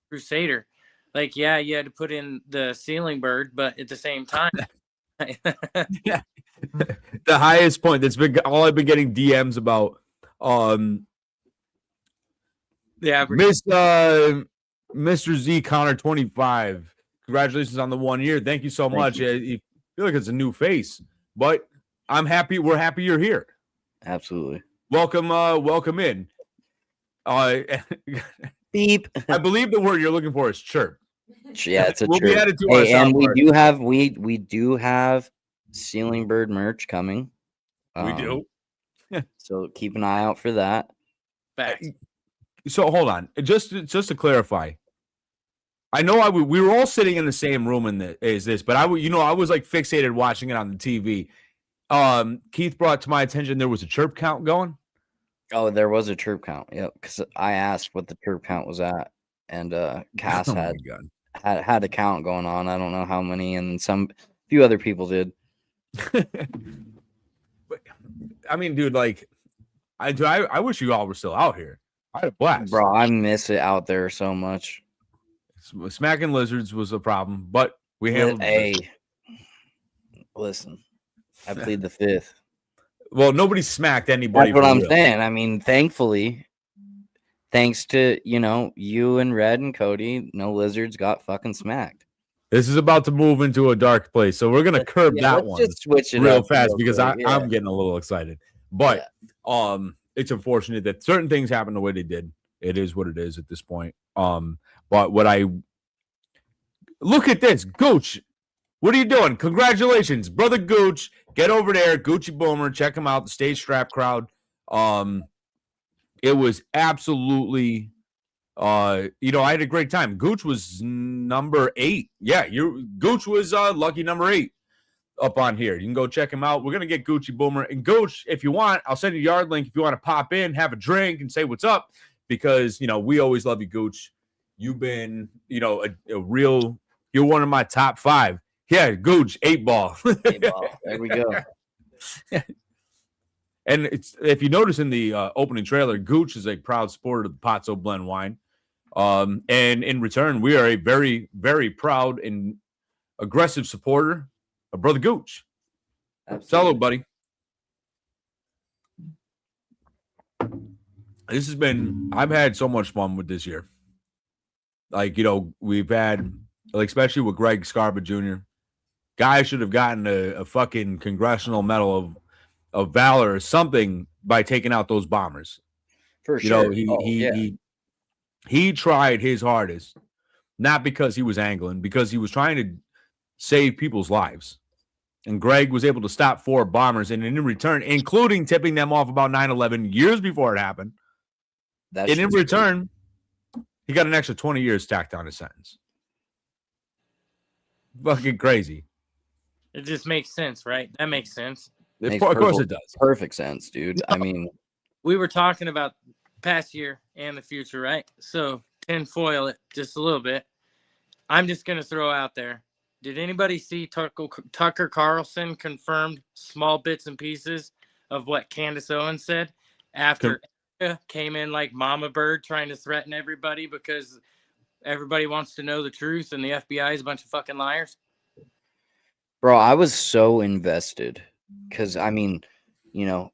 Crusader, like, yeah, you had to put in the ceiling bird, but at the same time, yeah, the highest point that's been all I've been getting DMs about. Yeah, Mr. Z Connor 25. Congratulations on the 1 year. Thank you so much. You feel like it's a new face, but I'm happy. We're happy you're here. Absolutely. Welcome in. Beep. I believe the word you're looking for is chirp. Yeah, it's a we'll chirp. be added to Hey, our and soundboard. we do have ceiling bird merch coming. We do. So keep an eye out for that. So hold on, just to clarify. I know we were all sitting in the same room but I was like fixated watching it on the TV. Keith brought to my attention there was a chirp count going. Oh, there was a chirp count. Yep, because I asked what the chirp count was at, and Cass had a count going on. I don't know how many, and few other people did. But, I mean, dude, like, I wish you all were still out here. I had a blast, bro. I miss it out there so much. Smacking lizards was a problem, but we handled it. Listen, I plead the fifth. Well, nobody smacked anybody. That's what I'm saying. I mean, thankfully, thanks to you and Red and Cody, no lizards got fucking smacked. This is about to move into a dark place, so we're gonna curb that one just switch it real up fast real because quick, I'm getting a little excited. But it's unfortunate that certain things happen the way they did. It is what it is at this point. But what I look at this, Gooch. What are you doing? Congratulations, brother Gooch. Get over there, Gucci Boomer. Check him out. The Stage Strap crowd. It was absolutely, I had a great time. Gooch was number 8. Yeah, Gooch was lucky number 8 up on here. You can go check him out. We're gonna get Gucci Boomer and Gooch. If you want, I'll send you Yard Link if you want to pop in, have a drink, and say what's up. Because we always love you, Gooch. You've been, a real. You're one of my top 5. Yeah, Gooch, 8 ball. 8 ball. There we go. And if you notice in the opening trailer, Gooch is a proud supporter of the Pozzo Blend wine. And in return, we are a very, very proud and aggressive supporter of brother Gooch. Salute, buddy. I've had so much fun with this year. Like, we've had, like, especially with Greg Scarpa Jr., guy should have gotten a fucking congressional medal of valor or something by taking out those bombers. For sure. He tried his hardest, not because he was angling, because he was trying to save people's lives. And Greg was able to stop 4 bombers, and in return, including tipping them off about 9/11 years before it happened. And in return, he got an extra 20 years tacked on his sentence. Fucking crazy. It just makes sense, right? That makes sense. Of course it does. Perfect sense, dude. I mean, we were talking about past year and the future, right? So tinfoil it just a little bit. I'm just going to throw out there. Did anybody see Tucker Carlson confirmed small bits and pieces of what Candace Owens said after Erica came in like mama bird trying to threaten everybody because everybody wants to know the truth and the FBI is a bunch of fucking liars? Bro, I was so invested because, I mean, you know,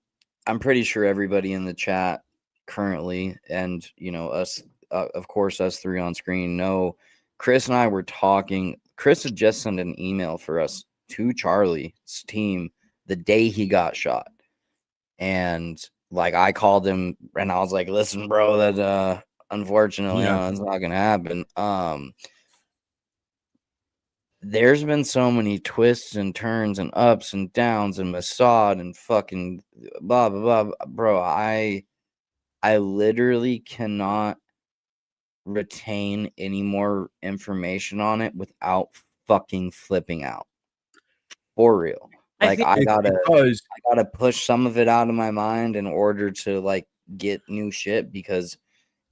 I'm pretty sure everybody in the chat currently and, you know, us, of course, us three on screen know Chris and I were talking. Chris had just sent an email for us to Charlie's team the day he got shot. And like, I called him and I was like, listen, bro, that unfortunately, it's not going to happen. There's been so many twists and turns and ups and downs and Mossad and fucking blah, blah, blah. Bro, I literally cannot retain any more information on it without fucking flipping out. For real. Like, I gotta push some of it out of my mind in order to like get new shit because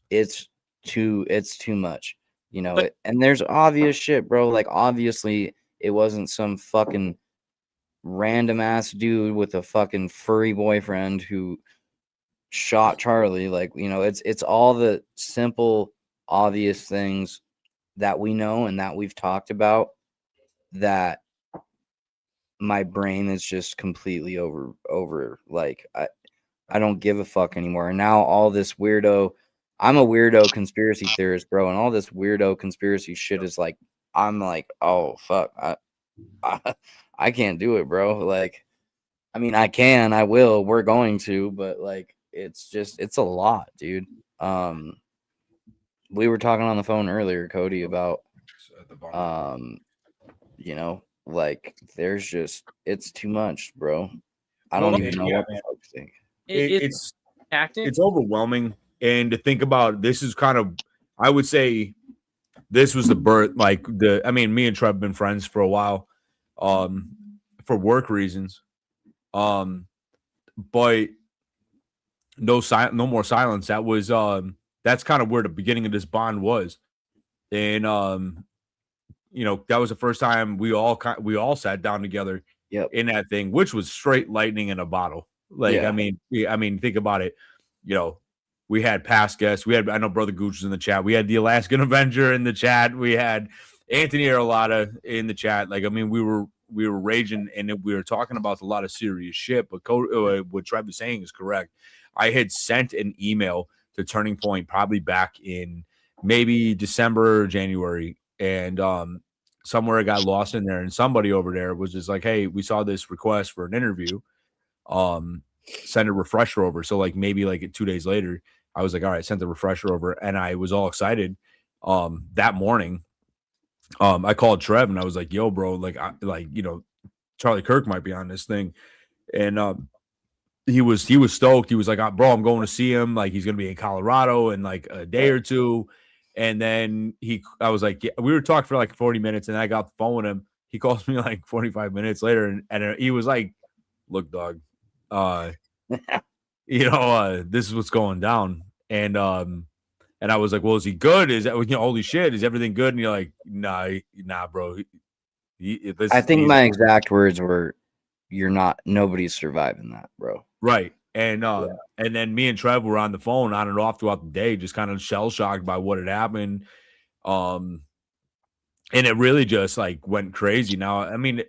it's too much. You know, and there's obvious shit, bro. Like, obviously, it wasn't some fucking random ass dude with a fucking furry boyfriend who shot Charlie. Like, you know, it's all the simple, obvious things that we know and that we've talked about that my brain is just completely over. Like, I don't give a fuck anymore. And now all this weirdo. I'm a weirdo conspiracy theorist, bro, and all this weirdo conspiracy shit is like, I'm like, oh fuck, I can't do it, bro. Like, I mean, I will, we're going to, but like, it's a lot, dude. We were talking on the phone earlier, Cody, about, you know, like, it's too much, bro. I don't even know what the fuck to think. It's overwhelming. And to think about, this is kind of, I would say this was the birth, like me and Trev have been friends for a while, for work reasons. But no more silence. That was, that's kind of where the beginning of this bond was. And, you know, that was the first time we all sat down together in that thing, which was straight lightning in a bottle. Like, I mean, think about it, you know, we had past guests. I know Brother Gooch was in the chat. We had the Alaskan Avenger in the chat. We had Anthony Arillotta in the chat. Like, I mean, we were raging and we were talking about a lot of serious shit. But what Trev was saying is correct. I had sent an email to Turning Point probably back in maybe December or January. And somewhere it got lost in there. And somebody over there was just like, hey, we saw this request for an interview. Send a refresher over. So like maybe like 2 days later, I was like, all right, sent the refresher over, and I was all excited. That morning, I called Trev and I was like, yo, bro, like you know, Charlie Kirk might be on this thing. And he was stoked. He was like, bro, I'm going to see him. Like, he's gonna be in Colorado in like a day or two. And then I was like, yeah, we were talking for like 40 minutes, and I got the phone with him. He calls me like 45 minutes later, and he was like, look, dog, you know, this is what's going down. And I was like, well, is he good? Is that, you know, holy shit, is everything good? And you're like, nah, bro. I think my exact words were, nobody's surviving that, bro. Right. And and then me and Trev were on the phone on and off throughout the day, just kind of shell shocked by what had happened. And it really just like went crazy. Now, I mean,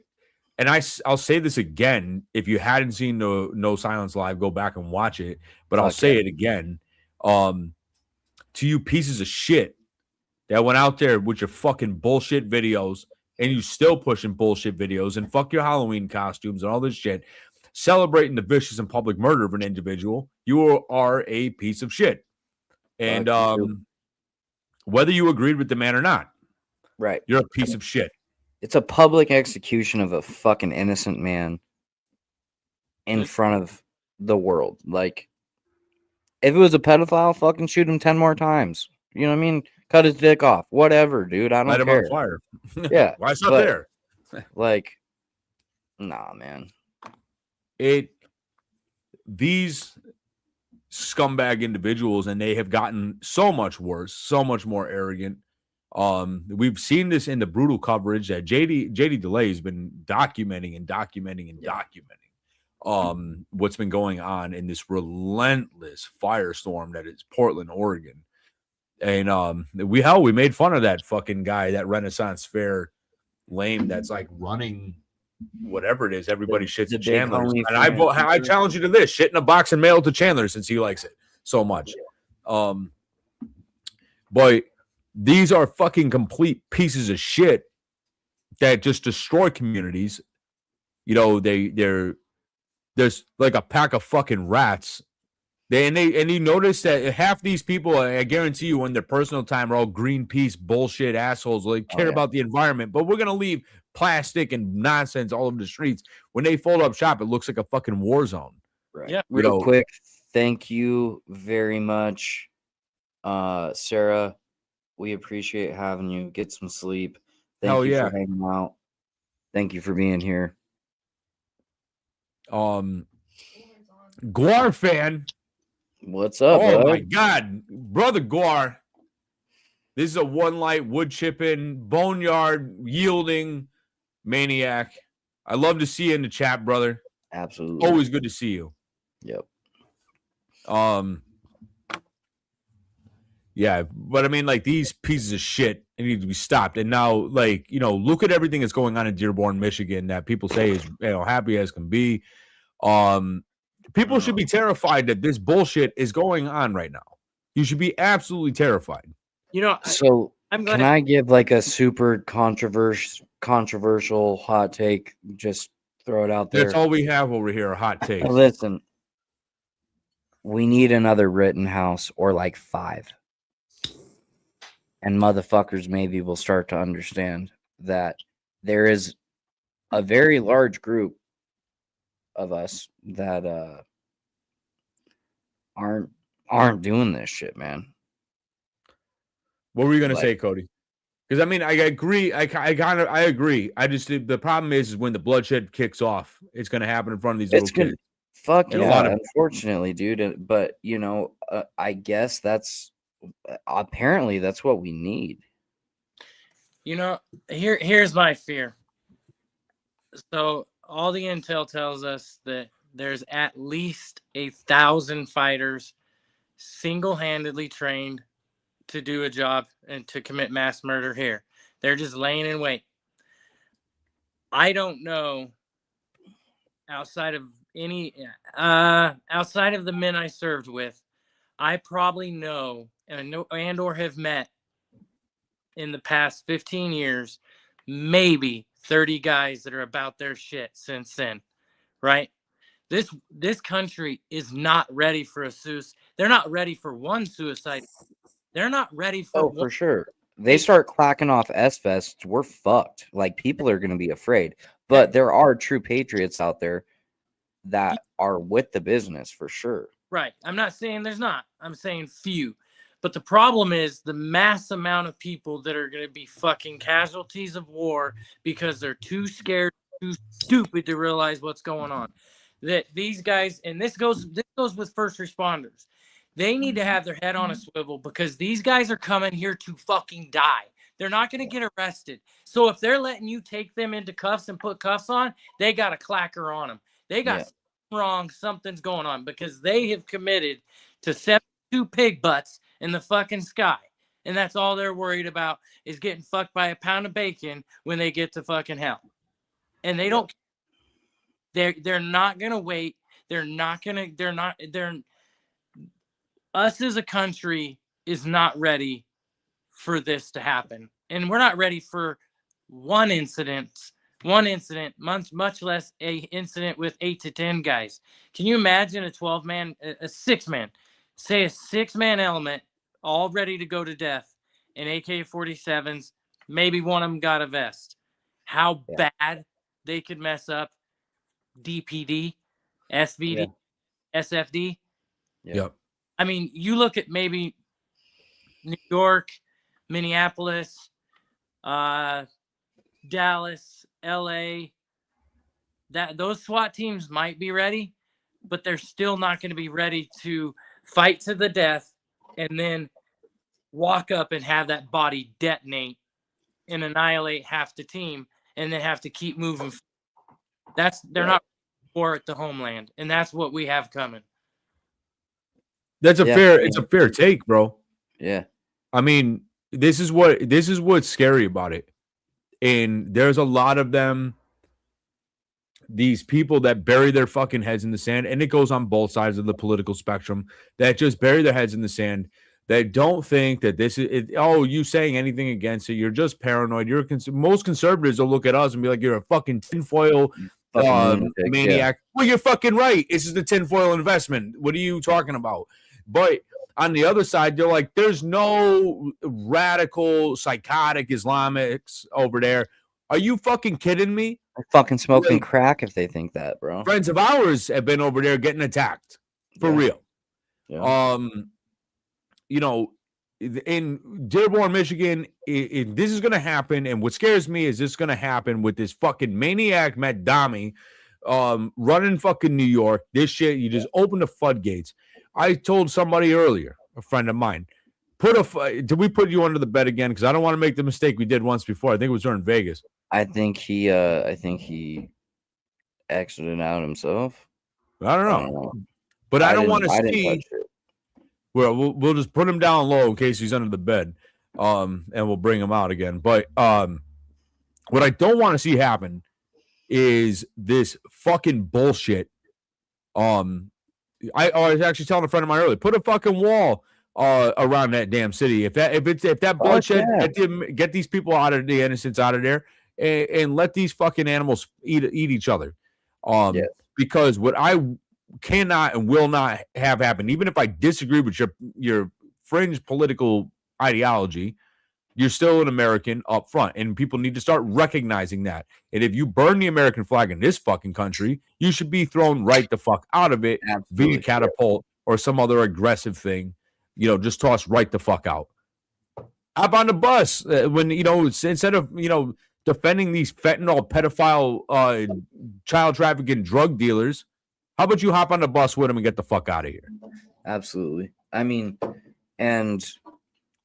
and I'll say this again, if you hadn't seen No Silence Live, go back and watch it. But I'll say it again. To you pieces of shit that went out there with your fucking bullshit videos, and you still pushing bullshit videos, and fuck your Halloween costumes and all this shit, celebrating the vicious and public murder of an individual, you are a piece of shit. And whether you agreed with the man or not, right, you're a piece of shit. It's a public execution of a fucking innocent man in front of the world. Like, if it was a pedophile, fucking shoot him 10 more times. You know what I mean? Cut his dick off. Whatever, dude. I don't care. Light him on fire. Yeah. Why it's not there? Like, nah, man. scumbag individuals, and they have gotten so much worse, so much more arrogant. We've seen this in the brutal coverage that JD Delay has been documenting what's been going on in this relentless firestorm that is Portland, Oregon. And we made fun of that fucking guy, that Renaissance Fair lame that's like running whatever it is. Everybody shits at Chandler's. And I challenge you to this: shit in a box and mail it to Chandler, since he likes it so much. But these are fucking complete pieces of shit that just destroy communities. You know, there's like a pack of fucking rats. And you notice that half these people, I guarantee you, in their personal time, are all Greenpeace bullshit assholes. Like, care about the environment, but we're gonna leave plastic and nonsense all over the streets. When they fold up shop, it looks like a fucking war zone. Right. Yeah. Real quick, thank you very much, Sarah. We appreciate having you. Get some sleep. Thank you for hanging out. Thank you for being here. Guar fan. What's up? Oh bud? my God, brother Guar. This is a one light wood chipping, boneyard yielding maniac. I love to see you in the chat, brother. Absolutely. Always good to see you. Yep. Yeah, but I mean, like, these pieces of shit need to be stopped. And now, like, you know, look at everything that's going on in Dearborn, Michigan, that people say is, you know, happy as can be. People should be terrified that this bullshit is going on right now. You should be absolutely terrified. You know, so can I give like a super controversial hot take? Just throw it out there. That's all we have over here, hot takes. Listen, we need another Rittenhouse or like 5. And motherfuckers maybe will start to understand that there is a very large group of us that aren't doing this shit, man. What were you gonna say, Cody? Because I mean, I agree. I agree. I just, the problem is when the bloodshed kicks off, it's gonna happen in front of these little kids. Fuck and yeah, unfortunately, dude. But you know, I guess that's apparently that's what we need. You know, here's my fear. So all the intel tells us that there's at least 1,000 fighters single-handedly trained to do a job and to commit mass murder here. They're just laying in wait. I don't know, outside of the men I served with, I probably know and or have met in the past 15 years, maybe 30 guys that are about their shit since then, right? This country is not ready for a suicide. They're not ready for one suicide. They're not ready for one. For sure. They start clacking off S-Fest, we're fucked. Like, people are going to be afraid. But there are true patriots out there that are with the business, for sure. Right. I'm not saying there's not. I'm saying few. But the problem is the mass amount of people that are going to be fucking casualties of war because they're too scared, too stupid to realize what's going on. That these guys, and this goes with first responders. They need to have their head on a swivel because these guys are coming here to fucking die. They're not going to get arrested. So if they're letting you take them into cuffs and put cuffs on, they got a clacker on them. They got something wrong. Something's going on because they have committed to 72 pig butts in the fucking sky. And that's all they're worried about is getting fucked by a pound of bacon when they get to fucking hell. And they don't, they're not going to wait. Us as a country is not ready for this to happen. And we're not ready for one incident, much less a incident with 8 to 10 guys. Can you imagine a 12-man, a 6-man, say a 6-man element all ready to go to death in AK-47s, maybe one of them got a vest. How bad they could mess up DPD, SVD, SFD. Yep. I mean, you look at maybe New York, Minneapolis, Dallas, LA, those SWAT teams might be ready, but they're still not going to be ready to fight to the death, and then walk up and have that body detonate and annihilate half the team, and then have to keep moving. They're not for at the homeland, and that's what we have coming. It's a fair take, bro. Yeah. I mean, this is what's scary about it. And there's a lot of them, these people that bury their fucking heads in the sand, and it goes on both sides of the political spectrum, that just bury their heads in the sand, that don't think that this is you saying anything against it, you're just paranoid. Most conservatives will look at us and be like, you're a fucking tinfoil maniac. Yeah. Well, you're fucking right. This is the tinfoil investment. What are you talking about? But on the other side, they're like, there's no radical, psychotic Islamics over there. Are you fucking kidding me? They're fucking smoking crack if they think that, bro. Friends of ours have been over there getting attacked for real. Yeah. In Dearborn, Michigan, this is going to happen. And what scares me is this going to happen with this fucking maniac, Matt Dami, running fucking New York. This shit, you just open the floodgates. I told somebody earlier, a friend of mine, did we put you under the bed again? Because I don't want to make the mistake we did once before. I think it was during Vegas. I think he exited out himself. I don't know. But I don't want to see. Well, we'll just put him down low in case he's under the bed, and we'll bring him out again. But what I don't want to see happen is this fucking bullshit. I was actually telling a friend of mine earlier, put a fucking wall around that damn city. If that bloodshed, get these people out of the innocents out of there, and let these fucking animals eat each other. Because what I cannot and will not have happen, even if I disagree with your fringe political ideology, you're still an American up front, and people need to start recognizing that. And if you burn the American flag in this fucking country, you should be thrown right the fuck out of it via catapult or some other aggressive thing. Just toss right the fuck out. Hop on the bus when instead of defending these fentanyl, pedophile, child trafficking, drug dealers. How about you hop on the bus with them and get the fuck out of here? Absolutely. I mean, and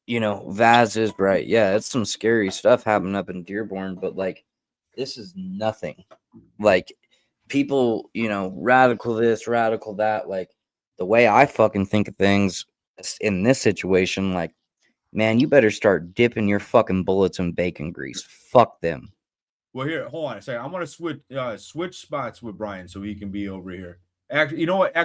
Vaz is right. Yeah, it's some scary stuff happening up in Dearborn, but this is nothing. People, radical this, radical that. The way I fucking think of things in this situation, man, you better start dipping your fucking bullets in bacon grease. Fuck them. Well, here, hold on a second. I want to switch spots with Brian so he can be over here. Actually, you know what?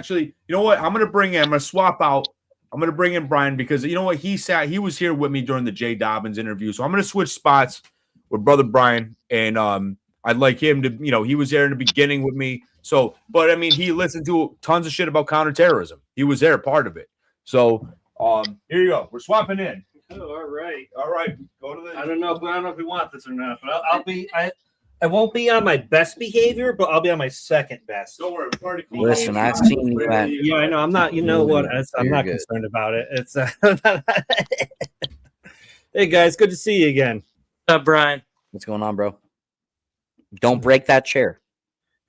I'm going to swap out. I'm going to bring in Brian because you know what? He was here with me during the Jay Dobbins interview. So I'm going to switch spots with brother Brian. And I'd like him to, he was there in the beginning with me. So, but I mean, he listened to tons of shit about counterterrorism. He was there, part of it. So here you go. We're swapping in. Oh, all right. Go to the. I don't know if we want this or not, but I won't be on my best behavior, but I'll be on my second best. Don't worry, party. Listen, I've seen you at. Yeah, I know. I'm not. You know what? I'm not concerned about it. It's. Hey guys, good to see you again. What's up, Brian? What's going on, bro? Don't break that chair.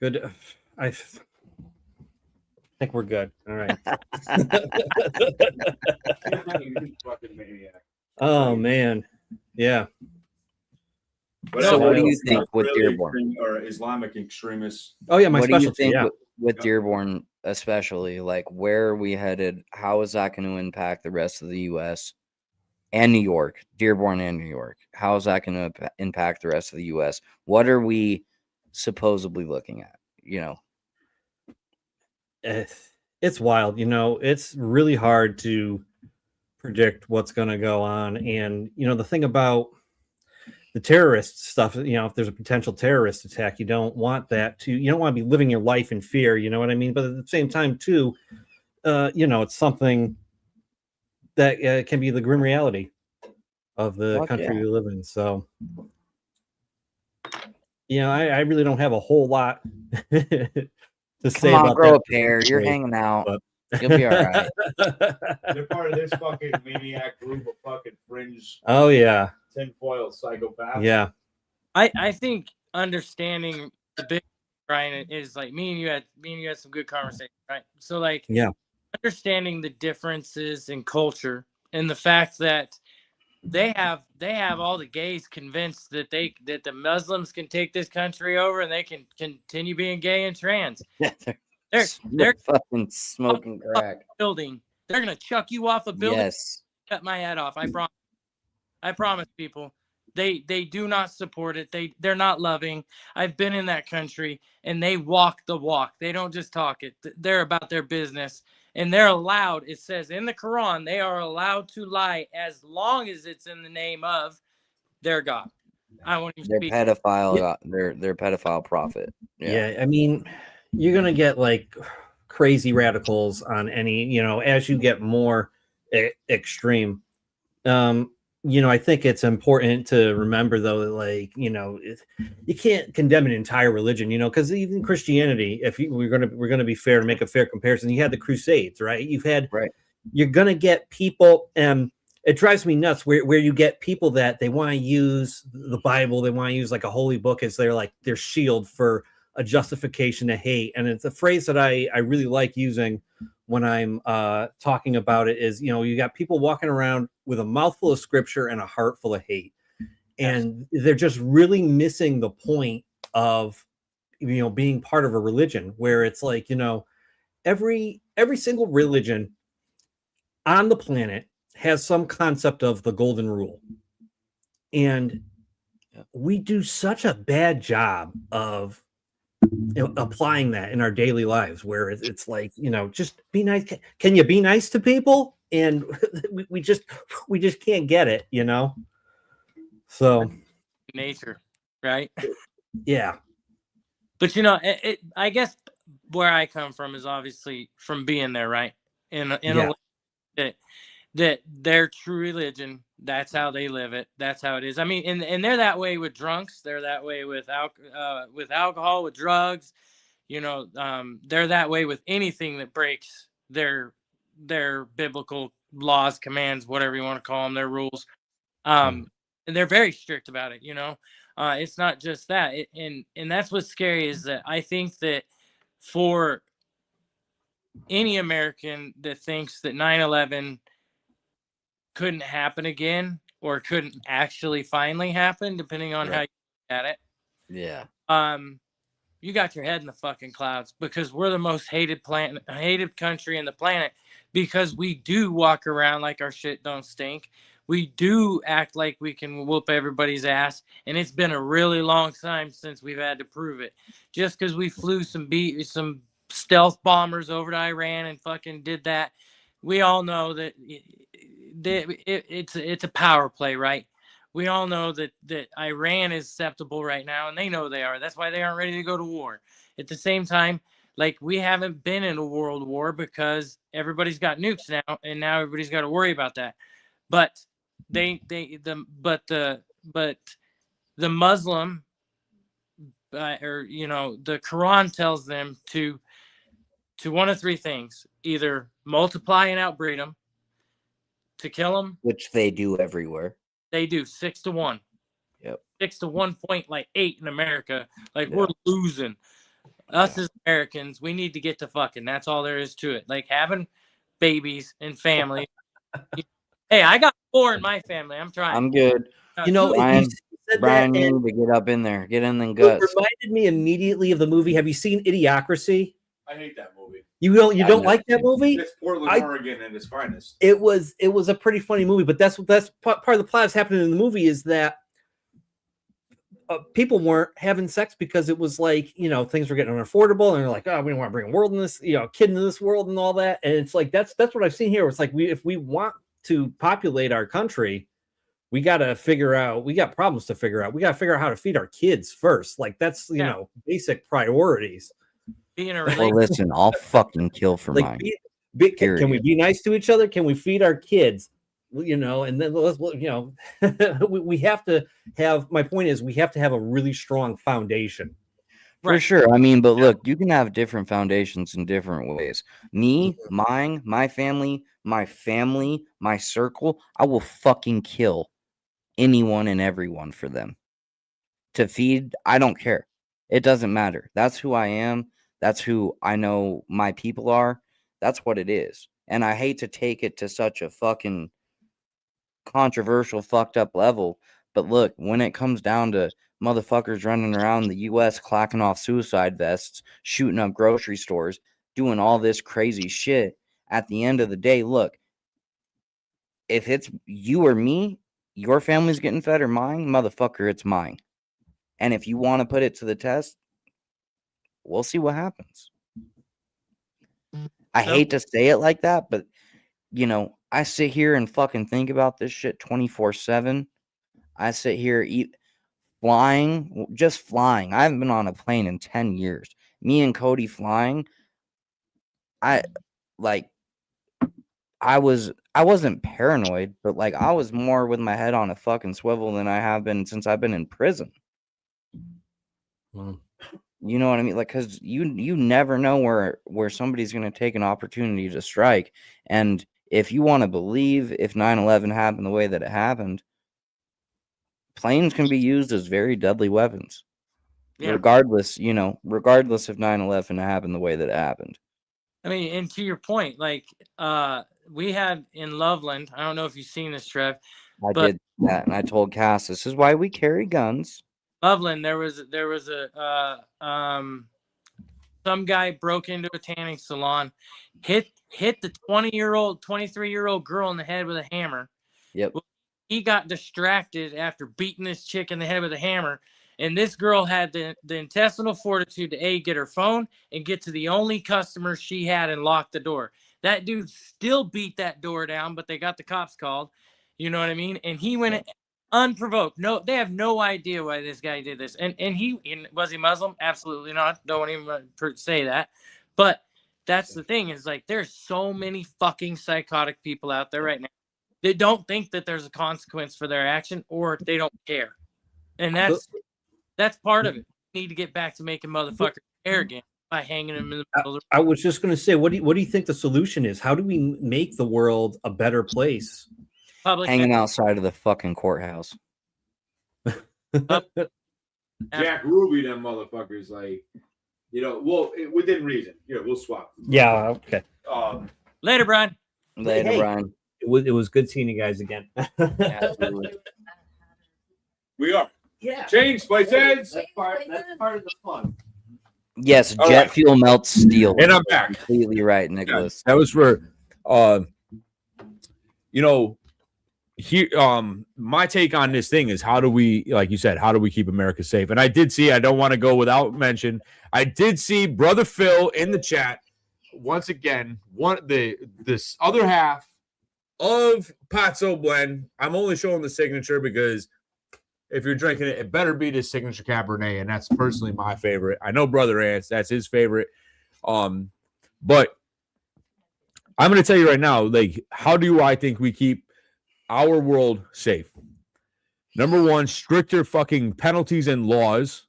Good. I think we're good. All right. Oh man, yeah. So what do you think with Dearborn? Or Islamic extremists? Oh yeah, my what do you specialty. think Yeah. with Dearborn, especially? Where are we headed? How is that going to impact the rest of the U.S. and New York? Dearborn and New York. How is that going to impact the rest of the U.S.? What are we supposedly looking at? It's wild. It's really hard to predict what's going to go on. And, the thing about the terrorist stuff, if there's a potential terrorist attack, you don't want you don't want to be living your life in fear. You know what I mean? But at the same time, too, it's something that can be the grim reality of the country we live in. So, I really don't have a whole lot to say Come on, about grow that. a pair. You're hanging out. You'll be all right. They're part of this fucking maniac group of fucking fringe. Oh yeah. Tinfoil psychopaths. Yeah. I think understanding the big Brian is me and you had some good conversation, right? So yeah. understanding the differences in culture and the fact that they have all the gays convinced that the Muslims can take this country over and they can continue being gay and trans. They're fucking smoking crack. Building. They're gonna chuck you off a building. Yes. Cut my head off. I promise people. They do not support it. They're not loving. I've been in that country and they walk the walk. They don't just talk it. They're about their business. And they're allowed, it says in the Quran, they are allowed to lie as long as it's in the name of their God. I won't even speak. Pedophile, their pedophile prophet. Yeah, I mean, you're gonna get like crazy radicals on any, as you get more extreme. I think it's important to remember though that, like, you can't condemn an entire religion, because even Christianity, if we're gonna be fair to make a fair comparison, you had the Crusades, right? You're gonna get people, and it drives me nuts where you get people that they want to use the Bible, they want to use like a holy book as their shield for a justification to hate. And it's a phrase that I really like using when I'm talking about it is, you got people walking around with a mouthful of scripture and a heart full of hate. And they're just really missing the point of, being part of a religion where it's like, every single religion on the planet has some concept of the golden rule. And we do such a bad job of applying that in our daily lives where it's like, just be nice. Can you be nice to people? And we just can't get it, so nature, right? Yeah. But I guess where I come from is obviously from being there, right? That their true religion, that's how they live it. That's how it is. I mean, and they're that way with drunks. They're that way with alcohol, with drugs. They're that way with anything that breaks their biblical laws, commands, whatever you want to call them, their rules. And they're very strict about it. It's not just that. And that's what's scary is that I think that for any American that thinks that 9/11 couldn't happen again or couldn't actually finally happen, depending on how you look at it. Yeah. You got your head in the fucking clouds because we're the most hated country in the planet because we do walk around like our shit don't stink. We do act like we can whoop everybody's ass, and it's been a really long time since we've had to prove it. Just because we flew some stealth bombers over to Iran and fucking did that, we all know that it's a power play, right? We all know that Iran is susceptible right now, and they know they are. That's why they aren't ready to go to war. At the same time, like, we haven't been in a world war because everybody's got nukes now, and now everybody's got to worry about that. But the Muslim the Quran tells them to one of three things: either multiply and outbreed them, to kill them, which they do everywhere. They do 6 to 1. Yep. 6 to 1.8 in America. Like, we're losing. Us as Americans, we need to get to fucking. That's all there is to it. Like, having babies and family. Hey, I got 4 in my family. I'm trying. I'm good. Brian, you need to get up in there. Get in the guts. It reminded me immediately of the movie. Have you seen Idiocracy? I hate that movie. You don't like that movie? It's Portland, Oregon at its finest. It was a pretty funny movie, but that's part of the plot that's happening in the movie is that people weren't having sex because it was like, things were getting unaffordable, and they're like, oh, we don't want to bring a world in this, kid into this world and all that. And it's like that's what I've seen here. It's like if we want to populate our country, we got to figure out, we got problems to figure out. We got to figure out how to feed our kids first. Like that's basic priorities. Well, listen, I'll fucking kill for mine. Can we be nice to each other? Can we feed our kids? And then we have to have. My point is, we have to have a really strong foundation. For sure. I mean, but look, you can have different foundations in different ways. Me, mine, my family, my circle. I will fucking kill anyone and everyone for them to feed. I don't care. It doesn't matter. That's who I am. That's who I know my people are. That's what it is. And I hate to take it to such a fucking controversial, fucked up level. But look, when it comes down to motherfuckers running around the U.S. clacking off suicide vests, shooting up grocery stores, doing all this crazy shit, at the end of the day, look, if it's you or me, your family's getting fed or mine, motherfucker, it's mine. And if you want to put it to the test, we'll see what happens. I hate to say it like that, but, you know, I sit here and fucking think about this shit 24/7. I sit here flying, just flying. I haven't been on a plane in 10 years. Me and Cody flying, I wasn't paranoid, but like I was more with my head on a fucking swivel than I have been since I've been in prison. You know what I mean? Like, cause you never know where somebody's gonna take an opportunity to strike. And if you want to believe if 9/11 happened the way that it happened, planes can be used as very deadly weapons. Yeah. Regardless if 9/11 happened the way that it happened. I mean, and to your point, like we had in Loveland, I don't know if you've seen this, Trev. I did that, and I told Cass, this is why we carry guns. Loveland, there was a some guy broke into a tanning salon, hit the 23-year-old girl in the head with a hammer. Yep. He got distracted after beating this chick in the head with a hammer, and this girl had the intestinal fortitude to get her phone and get to the only customer she had and lock the door. That dude still beat that door down, but they got the cops called. You know what I mean? And he went unprovoked. No, they have no idea why this guy did this. And was he Muslim? Absolutely not. Don't even say that. But that's the thing, is like there's so many fucking psychotic people out there right now. They don't think that there's a consequence for their action, or they don't care. And that's part of it. We need to get back to making motherfuckers arrogant by hanging them in the middle of the I was just going to say, what do you think the solution is? How do we make the world a better place? Hanging outside of the fucking courthouse. Jack Ruby, them motherfuckers, like, you know, well, within reason. Here, we'll swap. Yeah, okay. Later, Brian. Later, Brian. It was good seeing you guys again. Absolutely. We are. Yeah. Change places. That's part of the fun. Yes, All jet right. fuel melts steel. And I'm back. Completely right, Nicholas. That was for you know, here my take on this thing is, how do we, like you said, how do we keep America safe? And I don't want to go without mention, I did see Brother Phil in the chat once again. This other half of Pazzo Blend. I'm only showing the signature because if you're drinking it, it better be this signature Cabernet, and that's personally my favorite. I know Brother Ants, that's his favorite. But I'm going to tell you right now, like, how do I think we keep our world safe? Number one, stricter fucking penalties and laws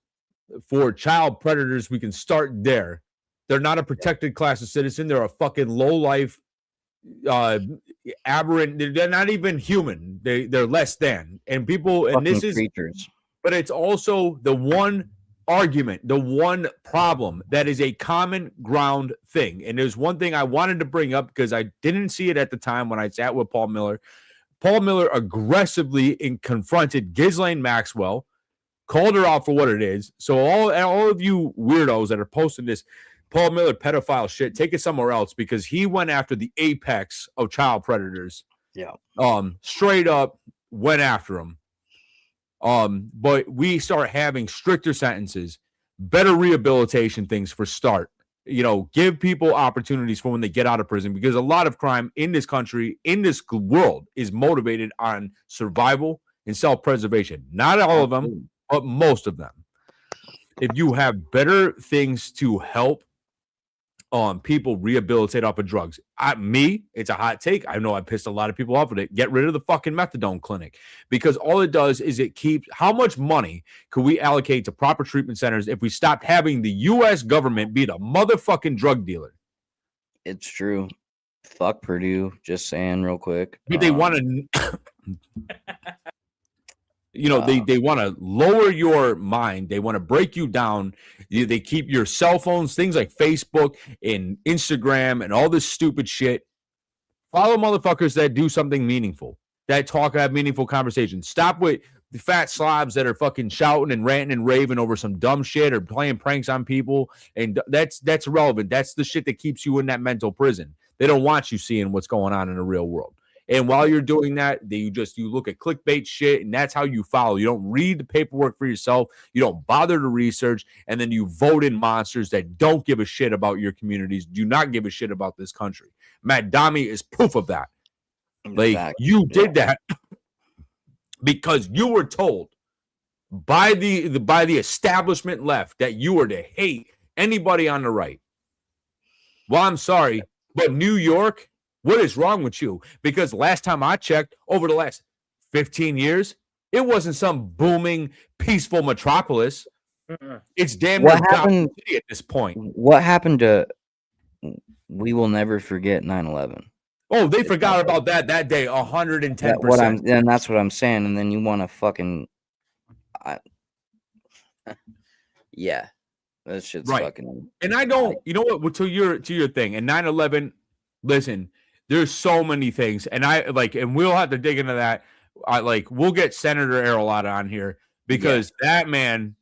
for child predators. We can start there. They're not a protected class of citizen. They're a fucking low life, aberrant. They're not even human. They're less than. And people, and Fucking this is creatures. But it's also the one argument, the one problem that is a common ground thing. And there's one thing I wanted to bring up because I didn't see it at the time when I sat with Paul Miller. Paul Miller aggressively confronted Ghislaine Maxwell, called her out for what it is. So all of you weirdos that are posting this Paul Miller pedophile shit, take it somewhere else, because he went after the apex of child predators. Yeah. Straight up went after him. But we start having stricter sentences, better rehabilitation things for start. You know, give people opportunities for when they get out of prison, because a lot of crime in this country, in this world, is motivated on survival and self-preservation. Not all of them, but most of them. If you have better things to help people rehabilitate off of drugs, it's a hot take. I know I pissed a lot of people off with it. Get rid of the fucking methadone clinic, because all it does is it keeps, how much money could we allocate to proper treatment centers if we stopped having the U.S. government be the motherfucking drug dealer? It's true. Fuck Purdue. Just saying real quick. But they want to. You know, they want to lower your mind. They want to break you down. They keep your cell phones, things like Facebook and Instagram and all this stupid shit. Follow motherfuckers that do something meaningful, that talk, have meaningful conversations. Stop with the fat slobs that are fucking shouting and ranting and raving over some dumb shit or playing pranks on people. And that's irrelevant. That's the shit that keeps you in that mental prison. They don't want you seeing what's going on in the real world. And while you're doing that, you look at clickbait shit, and that's how you follow. You don't read the paperwork for yourself. You don't bother to research, and then you vote in monsters that don't give a shit about your communities, do not give a shit about this country. Matt Dami is proof of that. Like, you did that because you were told by the establishment left that you were to hate anybody on the right. Well, I'm sorry, but New York, what is wrong with you? Because last time I checked, over the last 15 years, it wasn't some booming, peaceful metropolis. It's damn near Gotham City at this point. What happened to we will never forget 9/11? Oh, they forgot about that day 110%. And that's what I'm saying. And then you want to fucking yeah. That shit's fucking. And I don't, you know what, to your thing. And 9/11, listen, there's so many things. And and we'll have to dig into that. We'll get Senator Arillotta on here because that man,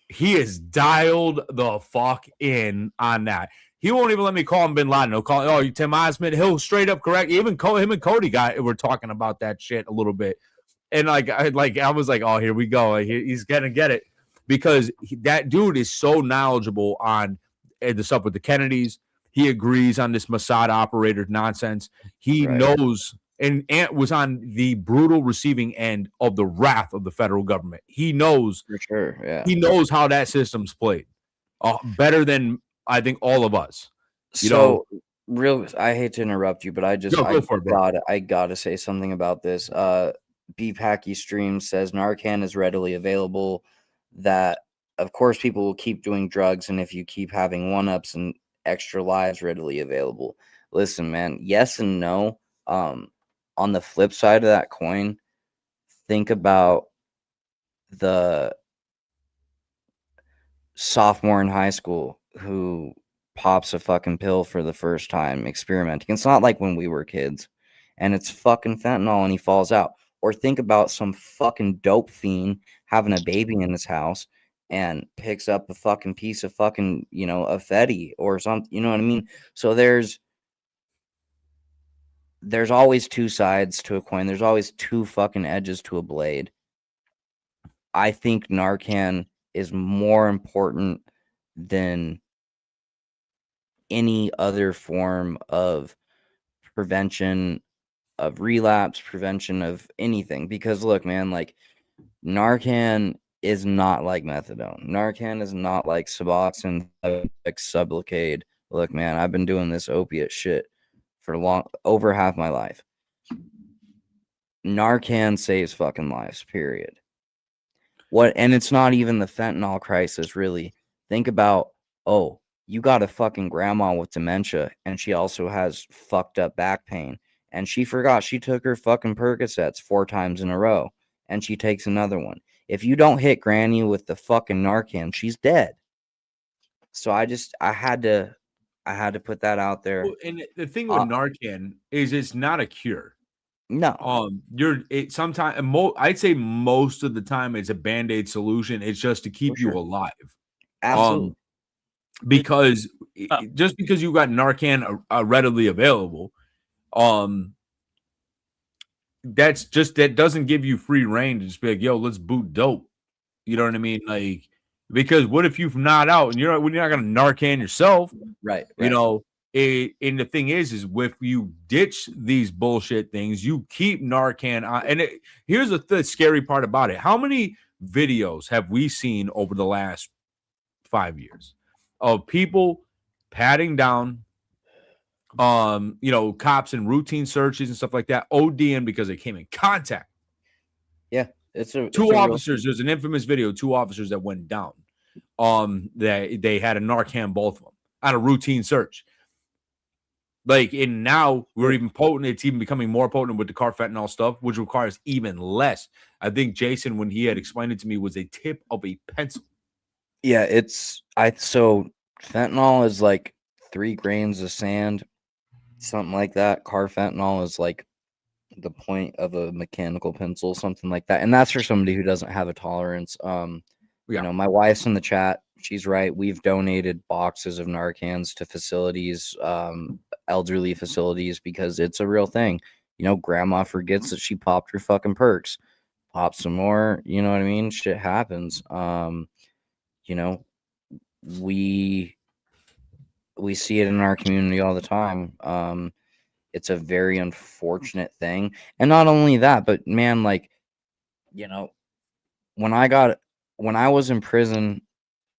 he is dialed the fuck in on that. He won't even let me call him Bin Laden. He'll call you Tim Osmond. He'll straight up correct. Even him and Cody were talking about that shit a little bit. And I was like, oh, here we go. He's gonna get it. Because that dude is so knowledgeable on the stuff with the Kennedys. He agrees on this Mossad operator nonsense. He knows and was on the brutal receiving end of the wrath of the federal government. He knows for sure. Yeah, he knows how that system's played better than I think all of us. I hate to interrupt you, but I gotta say something about this. B Packy Stream says Narcan is readily available. That of course people will keep doing drugs, and if you keep having 1-ups and extra lives readily available. Listen, man, yes and no. On the flip side of that coin, think about the sophomore in high school who pops a fucking pill for the first time experimenting. It's not like when we were kids and it's fucking fentanyl and he falls out. Or think about some fucking dope fiend having a baby in his house and picks up a fucking piece of fucking, a Fetty or something, you know what I mean? So there's always two sides to a coin. There's always two fucking edges to a blade. I think Narcan is more important than any other form of prevention of relapse, prevention of anything. Because look, man, Narcan is not like methadone. Narcan is not like Suboxone, Sublocade. Look, man, I've been doing this opiate shit for over half my life. Narcan saves fucking lives, period. And it's not even the fentanyl crisis, really. Think about, you got a fucking grandma with dementia, and she also has fucked up back pain. And she forgot she took her fucking Percocets 4 times in a row, and she takes another one. If you don't hit Granny with the fucking Narcan, she's dead. So I had to put that out there. Well, and the thing with Narcan is it's not a cure. No. Sometimes I'd say most of the time it's a Band-Aid solution. It's just to keep you alive. Absolutely. Because just because you got Narcan readily available, that doesn't give you free reign to just be like, yo, let's boot dope. You know what I mean? Because what if you've not out and you're not gonna Narcan yourself? Right. And the thing is if you ditch these bullshit things, you keep Narcan on. And here's the scary part about it. How many videos have we seen over the last 5 years of people patting down cops and routine searches and stuff like that, ODing because they came in contact? Yeah, two officers. There's an infamous video, 2 officers that went down. That they had a Narcan, both of them, on a routine search. And now we're even potent. It's even becoming more potent with the carfentanil stuff, which requires even less I think Jason, when he had explained it to me, was a tip of a pencil. Yeah, so fentanyl is like 3 grains of sand, something like that. Carfentanil is like the point of a mechanical pencil, something like that. And that's for somebody who doesn't have a tolerance. You know, my wife's in the chat. She's right. We've donated boxes of Narcans to facilities, elderly facilities, because it's a real thing. You know, grandma forgets that she popped her fucking perks. Pop some more, you know what I mean? Shit happens. You know, we see it in our community all the time. It's a very unfortunate thing. And not only that, but man, like, you know, when I was in prison,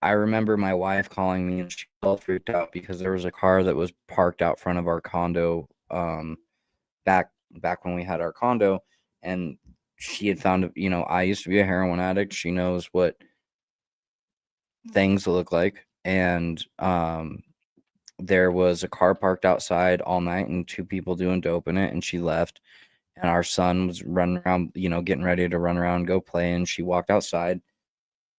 I remember my wife calling me and she felt freaked out because there was a car that was parked out front of our condo back when we had our condo, and she had found, you know, I used to be a heroin addict. She knows what things look like, and there was a car parked outside all night and 2 people doing dope in it, and she left, and our son was running around, you know, getting ready to run around, go play, and she walked outside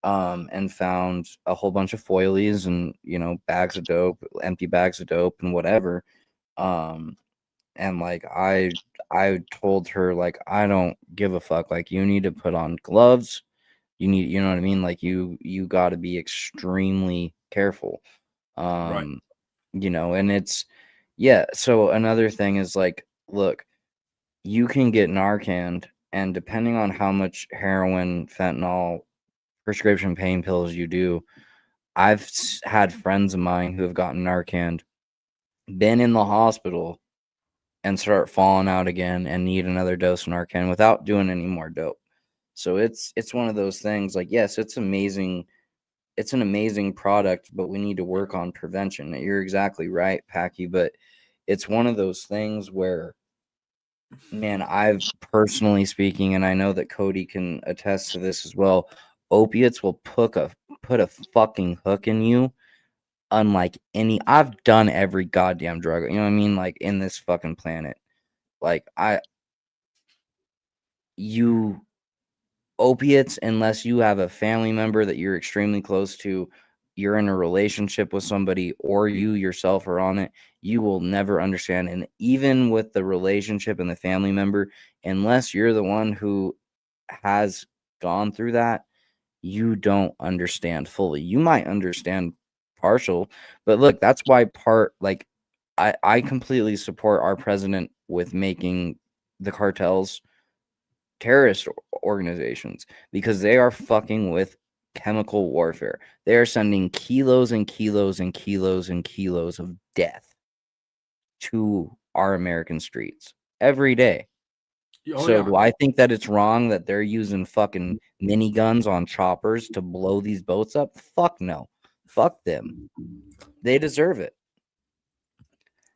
and found a whole bunch of foilies and, you know, bags of dope, empty bags of dope and whatever. And like I told her, like, I don't give a fuck. Like, you need to put on gloves. You know what I mean? Like, you got to be extremely careful. Right. You know, and it's, yeah. So another thing is, like, look, you can get Narcan, and depending on how much heroin, fentanyl, prescription pain pills you do, I've had friends of mine who have gotten Narcan, been in the hospital, and start falling out again and need another dose of Narcan without doing any more dope. So it's one of those things, like, yes, it's amazing. It's an amazing product, but we need to work on prevention. You're exactly right, Packy, but it's one of those things where, man, I've personally speaking, and I know that Cody can attest to this as well, opiates will put a fucking hook in you unlike any. I've done every goddamn drug, you know what I mean, like, in this fucking planet. Like, opiates, unless you have a family member that you're extremely close to, you're in a relationship with somebody, or you yourself are on it, you will never understand. And even with the relationship and the family member, unless you're the one who has gone through that, you don't understand fully. You might understand partial, but look, that's why I completely support our president with making the cartels terrorist organizations, because they are fucking with chemical warfare. They are sending kilos and kilos and kilos and kilos of death to our American streets every day. Do I think that it's wrong that they're using fucking miniguns on choppers to blow these boats up? Fuck no. Fuck them. They deserve it.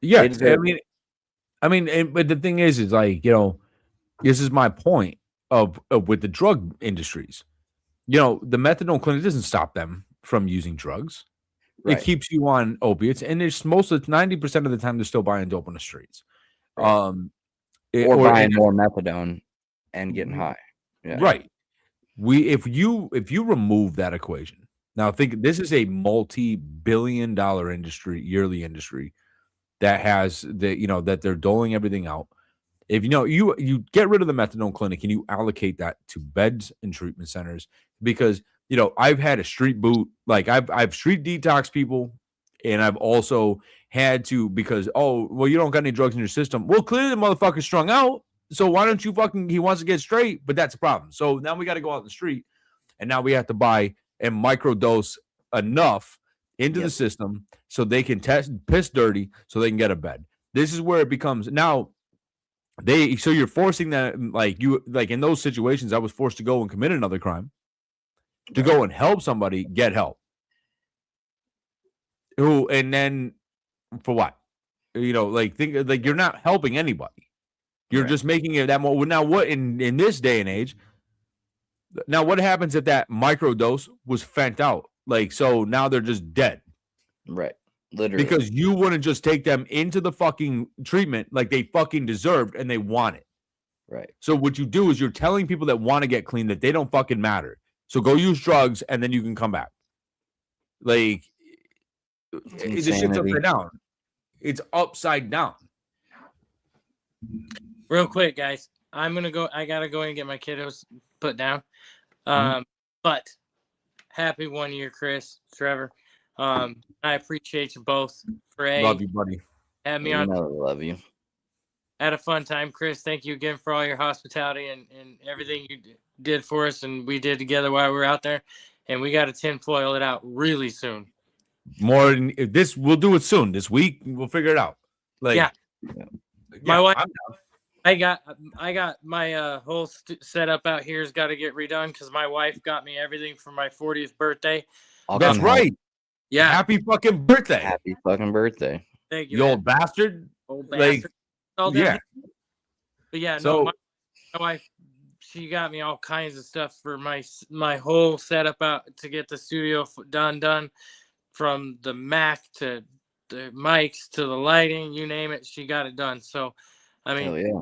Yeah, but the thing is like, you know, this is my point of with the drug industries. You know, the methadone clinic doesn't stop them from using drugs. Right. It keeps you on opiates, and it's 90% of the time they're still buying dope on the streets. Right. Or buying more methadone and getting high. Yeah. Right. If you remove that equation, now think this is a multi-billion-dollar industry, yearly industry that has that they're doling everything out. If you get rid of the methadone clinic and you allocate that to beds and treatment centers, because I've had a street boot, like I've street detox people, and I've also had to, because you don't got any drugs in your system. Well, clearly the motherfucker's strung out, so why don't you he wants to get straight, but that's a problem. So now we got to go out in the street, and now we have to buy and microdose enough into the system so they can piss dirty so they can get a bed. This is where it becomes now. So you're forcing that, like in those situations, I was forced to go and commit another crime to go and help somebody get help. And then for what? Think like you're not helping anybody. You're just making it that more. Now, what in this day and age? Now, what happens if that microdose was fent out? So now they're just dead. Right. Literally. Because you wouldn't just take them into the fucking treatment like they fucking deserved and they want it. Right. So what you do is you're telling people that want to get clean that they don't fucking matter. So go use drugs and then you can come back. Like, this shit's upside down. It's upside down. Real quick, guys. I gotta go and get my kiddos put down. But happy 1 year, Chris, Trevor. I appreciate you both for Love you, buddy. Have me You on. know I love you. Had a fun time, Chris. Thank you again for all your hospitality and everything you did for us and we did together while we were out there. And we got to tinfoil it out really soon. More than this, we'll do it soon. This week, we'll figure it out. Like, yeah. My wife, I got my whole setup out here's got to get redone because my wife got me everything for my 40th birthday. That's right. Yeah. Happy fucking birthday. Happy fucking birthday. Thank you. You old bastard. Old Like, bastard. All down yeah. here. But yeah, So- no, my wife, she got me all kinds of stuff for my whole setup out to get the studio done from the Mac to the mics to the lighting, you name it, she got it done. So, I mean, Hell yeah.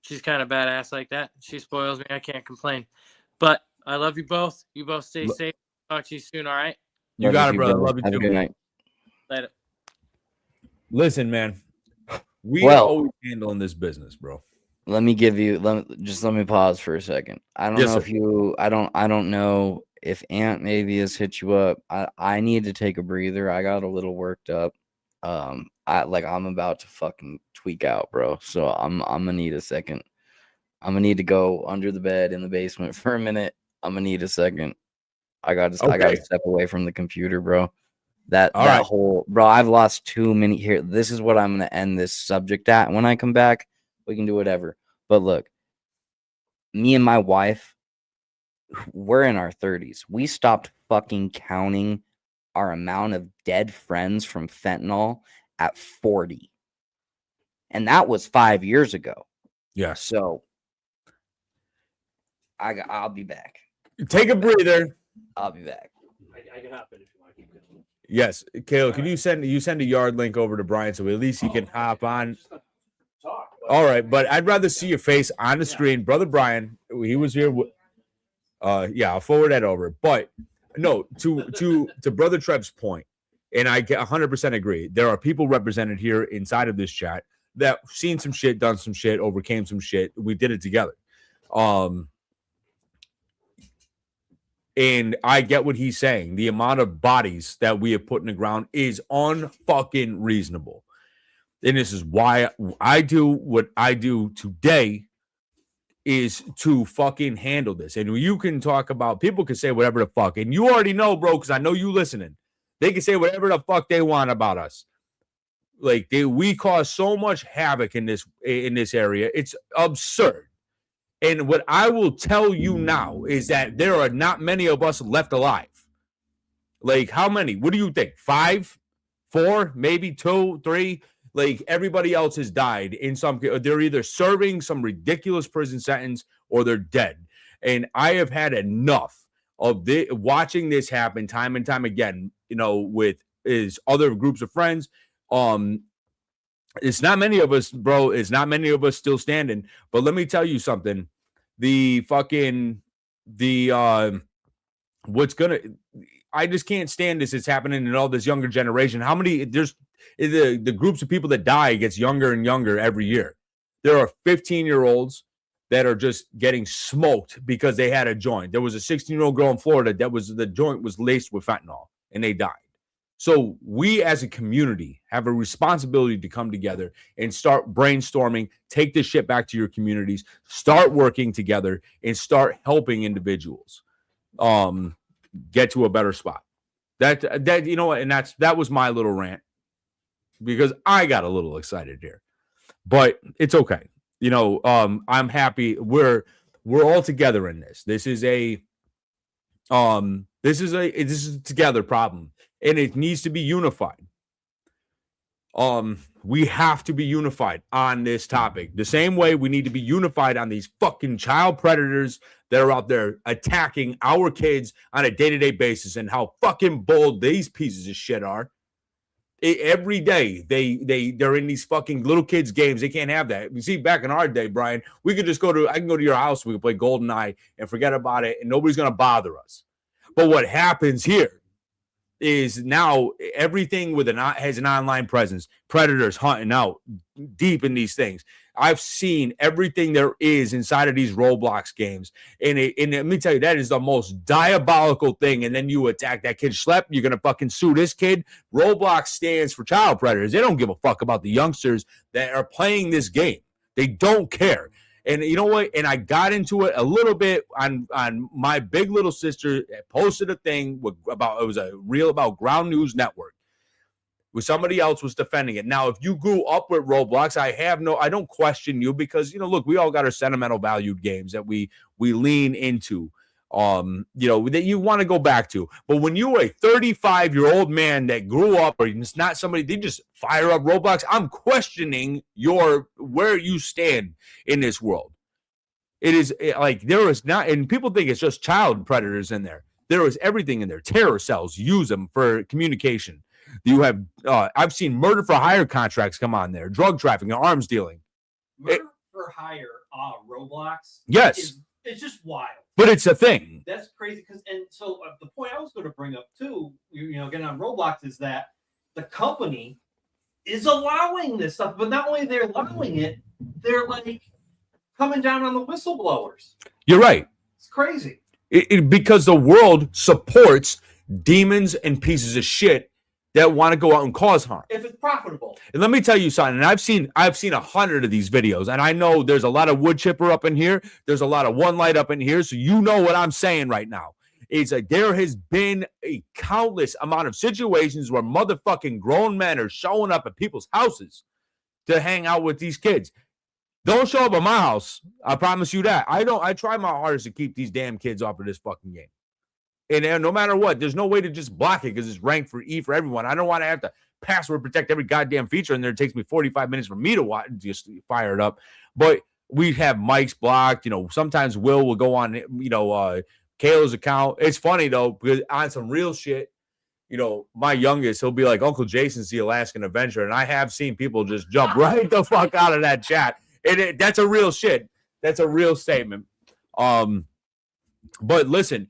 she's kind of badass like that. She spoils me. I can't complain. But I love you both. You both stay safe. Talk to you soon. All right. You got it, brother. Love you Have too. a good night. Later. Listen, man. We Well- always handling this business, bro. Let me pause for a second. I don't Yes, know sir. if I don't know if Aunt maybe has hit you up. I need to take a breather. I got a little worked up. I'm about to fucking tweak out, bro. So I'm gonna need a second. I'm gonna need to go under the bed in the basement for a minute. I'm gonna need a second. I gotta step away from the computer, bro. I've lost too many here. This is what I'm gonna end this subject at. When I come back, we can do whatever. But look, me and my wife, we're in our 30s. We stopped fucking counting our amount of dead friends from fentanyl at 40. And that was 5 years ago. Yeah. So I'll be back. Take a breather. I'll be back. I can hop in if you want to keep going. Yes, Kayla, can you send a yard link over to Brian so at least he can hop on? All right, but I'd rather see your face on the screen, brother Brian. He was here. I'll forward that over. But no, to brother Trev's point, and I 100% agree. There are people represented here inside of this chat that seen some shit, done some shit, overcame some shit. We did it together. And I get what he's saying. The amount of bodies that we have put in the ground is unfucking reasonable. And this is why I do what I do today is to fucking handle this. And you can talk about, people can say whatever the fuck. And you already know, bro, because I know you listening. They can say whatever the fuck they want about us. Like, we cause so much havoc in this area. It's absurd. And what I will tell you now is that there are not many of us left alive. Like, how many? What do you think? 5, 4, maybe 2, 3? Like, everybody else has died in some. They're either serving some ridiculous prison sentence or they're dead. And I have had enough of watching this happen time and time again. You know, with other groups of friends. It's not many of us, bro. It's not many of us still standing. But let me tell you something. I just can't stand this. It's happening in all this younger generation. How many, the groups of people that die gets younger and younger every year. There are 15-year-olds that are just getting smoked because they had a joint. There was a 16-year-old girl in Florida the joint was laced with fentanyl and they died. So we as a community have a responsibility to come together and start brainstorming, take this shit back to your communities, start working together and start helping individuals get to a better spot. That you know, and that was my little rant because I got a little excited here. But it's okay. You know, I'm happy we're all together in this. This is a together problem. And it needs to be unified. We have to be unified on this topic. The same way we need to be unified on these fucking child predators that are out there attacking our kids on a day-to-day basis and how fucking bold these pieces of shit are. Every day they're in these fucking little kids games. They can't have that. You see, back in our day, Brian, we could just I can go to your house, we could play GoldenEye and forget about it, and nobody's gonna bother us. But what happens here is now everything has an online presence. Predators hunting out deep in these things. I've seen everything there is inside of these Roblox games. And let me tell you, that is the most diabolical thing. And then you attack that kid. Schlep, you're going to fucking sue this kid. Roblox stands for child predators. They don't give a fuck about the youngsters that are playing this game. They don't care. And you know what? And I got into it a little bit on my big little sister posted a thing it was a reel about Ground News Network. Where somebody else was defending it. Now, if you grew up with Roblox, I don't question you because, look, we all got our sentimental valued games that we lean into, that you want to go back to. But when you're a 35-year-old man that grew up, or it's not somebody, they just fire up Roblox, I'm questioning where you stand in this world. It is like there is not, and people think it's just child predators in there. There is everything in there. Terror cells use them for communication. You have, I've seen murder for hire contracts come on there, drug trafficking, arms dealing. Murder for hire, Roblox. Yes, it's just wild. But it's a thing. That's crazy so the point I was going to bring up too, again on Roblox, is that the company is allowing this stuff, but not only they're allowing it, they're like coming down on the whistleblowers. You're right. It's crazy. Because the world supports demons and pieces of shit that want to go out and cause harm. If it's profitable. And let me tell you something, and I've seen 100 of these videos, and I know there's a lot of wood chipper up in here. There's a lot of one light up in here, so you know what I'm saying right now. It's like there has been a countless amount of situations where motherfucking grown men are showing up at people's houses to hang out with these kids. Don't show up at my house. I promise you that. I try my hardest to keep these damn kids off of this fucking game. And no matter what, there's no way to just block it because it's ranked for E for everyone. I don't want to have to password protect every goddamn feature in there. It takes me 45 minutes for me to watch, just fire it up. But we have mics blocked. Sometimes Will go on, Kayla's account. It's funny, though, because on some real shit, my youngest, he'll be like, Uncle Jason's the Alaskan Adventure. And I have seen people just jump right the fuck out of that chat. And that's a real shit. That's a real statement. But listen,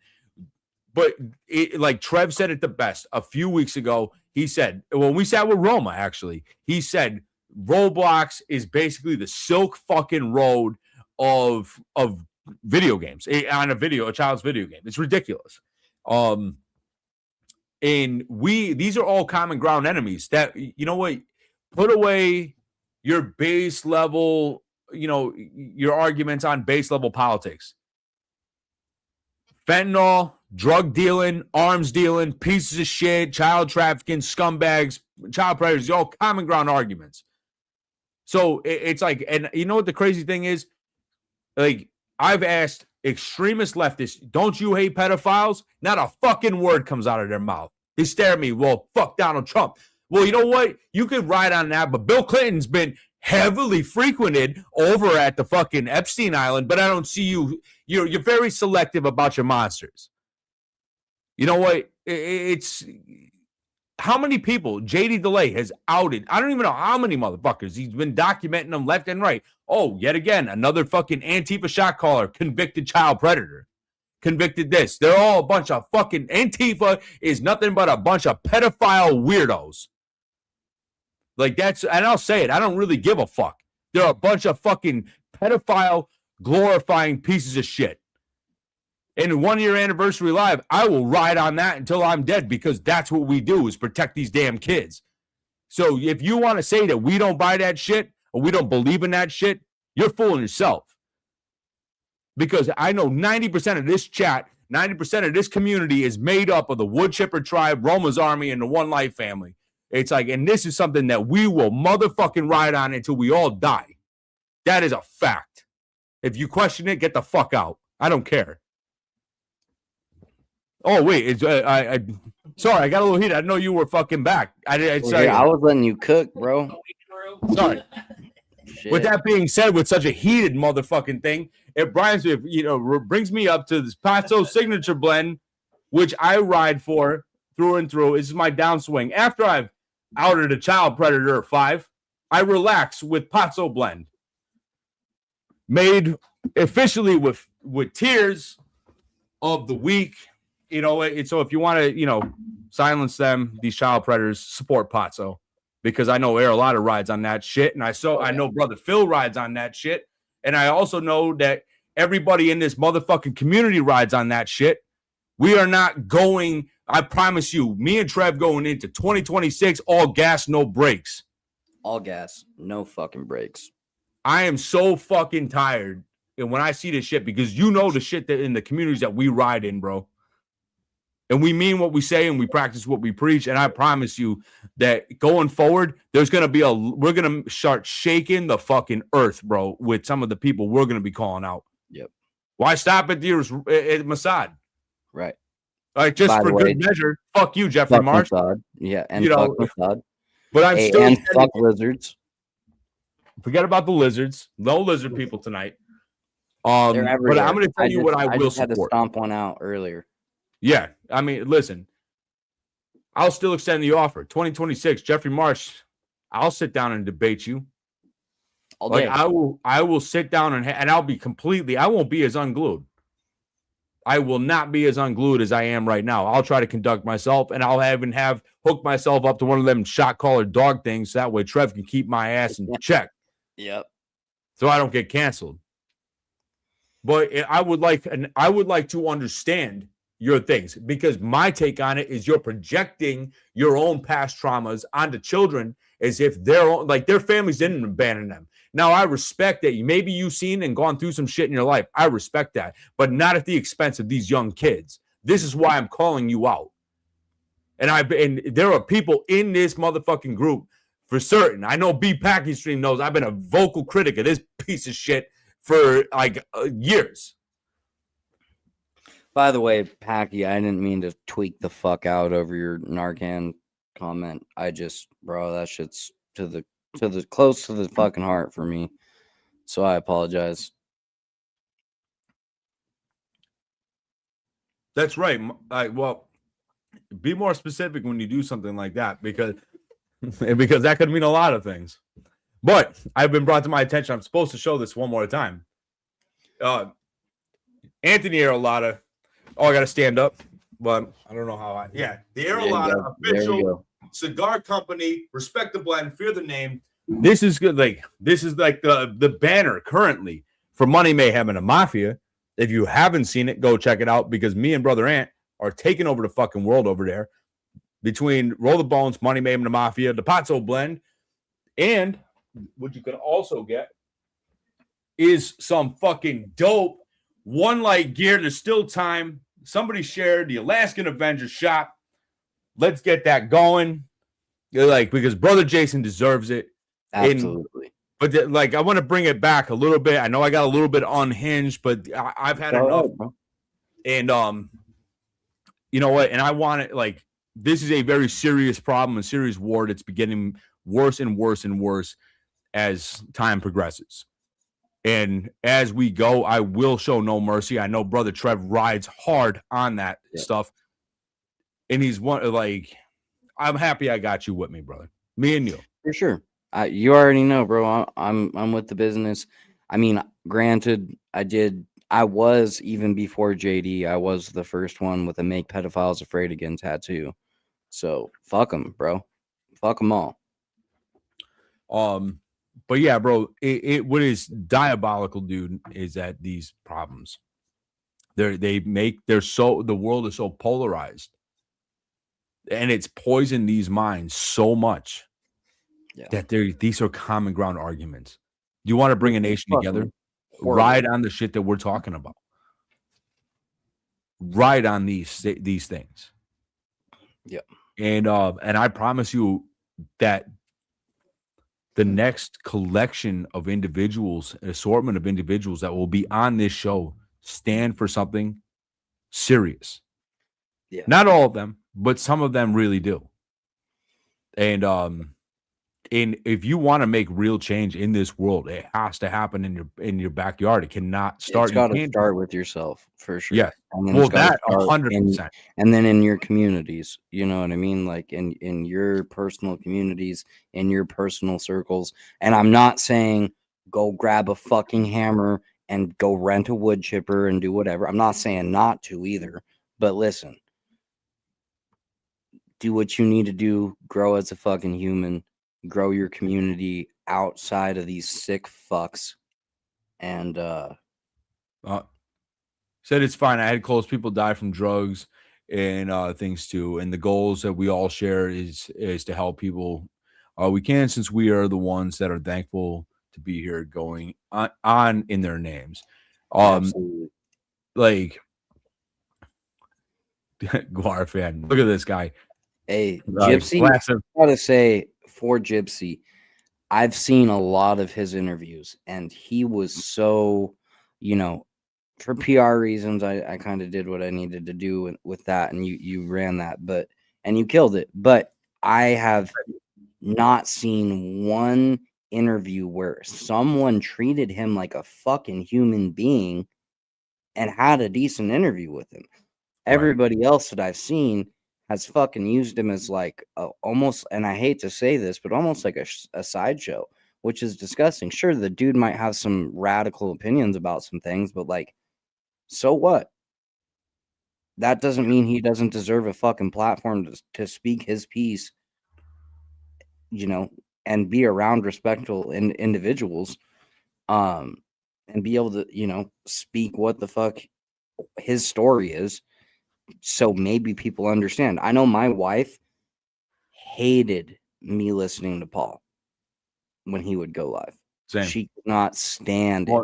like Trev said it the best a few weeks ago. He said, when we sat with Roma, actually, he said Roblox is basically the Silk fucking road of video games on a child's video game. It's ridiculous. And these are all common ground enemies that, put away your base level, your arguments on base level politics. Fentanyl, drug dealing, arms dealing, pieces of shit, child trafficking, scumbags, child predators, all common ground arguments. So it's like, and you know what the crazy thing is? Like, I've asked extremist leftists, don't you hate pedophiles? Not a fucking word comes out of their mouth. They stare at me, well, fuck Donald Trump. Well, you know what? You could ride on that, but Bill Clinton's been heavily frequented over at the fucking Epstein Island, but I don't see you. You're very selective about your monsters. You know what? It's how many people JD DeLay has outed. I don't even know how many motherfuckers. He's been documenting them left and right. Oh, yet again, another fucking Antifa shot caller, convicted child predator. Convicted this. They're all a bunch of fucking Antifa is nothing but a bunch of pedophile weirdos. Like and I'll say it, I don't really give a fuck. They're a bunch of fucking pedophile glorifying pieces of shit. And 1 year anniversary live, I will ride on that until I'm dead because that's what we do is protect these damn kids. So if you want to say that we don't buy that shit or we don't believe in that shit, you're fooling yourself. Because I know 90% of this chat, 90% of this community is made up of the wood chipper tribe, Roma's army, and the One Life family. It's like, and this is something that we will motherfucking ride on until we all die. That is a fact. If you question it, get the fuck out. I don't care. Oh, wait. Sorry, I got a little heated. I didn't know you were fucking back. I was letting you cook, bro. Sorry. Shit. With that being said, with such a heated motherfucking thing, it brings me up to this Pazzo signature blend, which I ride for through and through. This is my downswing. After I've out of the child predator 5, I relax with Pazzo blend. Made officially with tiers of the week. You know, so if you want to, you know, silence them, these child predators, support Pazzo, because I know Arillotta rides on that shit, and I know brother Phil rides on that shit, and I also know that everybody in this motherfucking community rides on that shit. We are not going, I promise you, me and Trev going into 2026, all gas, no brakes. All gas, no fucking brakes. I am so fucking tired. And when I see this shit, because you know the shit that in the communities that we ride in, bro. And we mean what we say and we practice what we preach. And I promise you that going forward, there's going to be we're going to start shaking the fucking earth, bro, with some of the people we're going to be calling out. Yep. Why stop at Mossad? Right. Like, just for good measure, fuck you, Jeffrey Marsh. Mossad. Yeah, and you fuck know, Mossad. But I'm still and fuck lizards. Forget about the lizards. No lizard people tonight. But I'm going to tell you what I will support. Had to stomp one out earlier. Yeah, I mean, listen, I'll still extend the offer. 2026, Jeffrey Marsh, I'll sit down and debate you. All day. Like, I will sit down and I'll be I won't be as unglued. I will not be as unglued as I am right now. I'll try to conduct myself, and I'll have hooked myself up to one of them shot caller dog things. So that way Trev can keep my ass in check. Yep. So I don't get canceled. But I would like to understand your things, because my take on it is you're projecting your own past traumas onto children as if their families didn't abandon them. Now, I respect that maybe you've seen and gone through some shit in your life. I respect that, but not at the expense of these young kids. This is why I'm calling you out. And there are people in this motherfucking group for certain. I know B Package Stream knows I've been a vocal critic of this piece of shit for years. By the way, Packy, I didn't mean to tweak the fuck out over your Narcan comment. Bro, that shit's to the close to the fucking heart for me. So I apologize. That's right. Well, be more specific when you do something like that, because that could mean a lot of things. But I've been brought to my attention. I'm supposed to show this one more time. Anthony Arillotta. Oh, I got to stand up, but I don't know how the Arillotta official cigar company. Respect the blend, fear the name. This is good. This is the banner currently for Money Mayhem and the Mafia. If you haven't seen it, go check it out, because me and Brother Ant are taking over the fucking world over there between Roll the Bones, Money Mayhem and the Mafia, the Pazzo blend, and what you can also get is some fucking dope One Light gear. There's still time. Somebody shared the Alaskan Avengers shop. Let's get that going. Because Brother Jason deserves it. Absolutely. But I want to bring it back a little bit. I know I got a little bit unhinged, but I've had enough. And you know what? And I want it. This is a very serious problem, a serious war that's getting worse and worse and worse as time progresses. And as we go, I will show no mercy. I know Brother Trev rides hard on that stuff. And he's I'm happy I got you with me, brother. Me and you. For sure. You already know, bro. I'm with the business. I mean, granted, I was, even before JD, I was the first one with a Make Pedophiles Afraid Again tattoo. So fuck them, bro. Fuck them all. But yeah, bro, what is diabolical, dude, is that these problems, the world is so polarized, and it's poisoned these minds so much that these are common ground arguments. Do you want to bring a nation together? Ride on the shit that we're talking about. Ride on these things. Yeah. And I promise you that the next collection of individuals, assortment of individuals that will be on this show, stand for something serious. Yeah. Not all of them, but some of them really do. And if you want to make real change in this world, it has to happen in your backyard. It cannot start. It's got to can't start with yourself for sure. Yeah. And then Well, it's gotta that start 100%. and then in your communities, you know what I mean? Like in your personal communities, in your personal circles. And I'm not saying go grab a fucking hammer and go rent a wood chipper and do whatever. I'm not saying not to either. But listen, do what you need to do, grow as a fucking human, grow your community outside of these sick fucks. And said it's fine. I had close people die from drugs and things too. And the goals that we all share is to help people we can, since we are the ones that are thankful to be here, going on in their names. Absolutely. Like Guar fan. Look at this guy. Hey, Gypsy, I gotta say, for Gypsy, I've seen a lot of his interviews, and he was so, you know, for PR reasons, I kind of did what I needed to do with that, and you ran that, and you killed it. But I have not seen one interview where someone treated him like a fucking human being and had a decent interview with him. Everybody else that I've seen has fucking used him as like almost, and I hate to say this, but almost like a sideshow, which is disgusting. Sure, the dude might have some radical opinions about some things, but like, so what? That doesn't mean he doesn't deserve a fucking platform to speak his piece, you know, and be around respectful individuals, and be able to, you know, speak what the fuck his story is. So maybe people understand. I know my wife hated me listening to Paul when he would go live. Same. She could not stand it.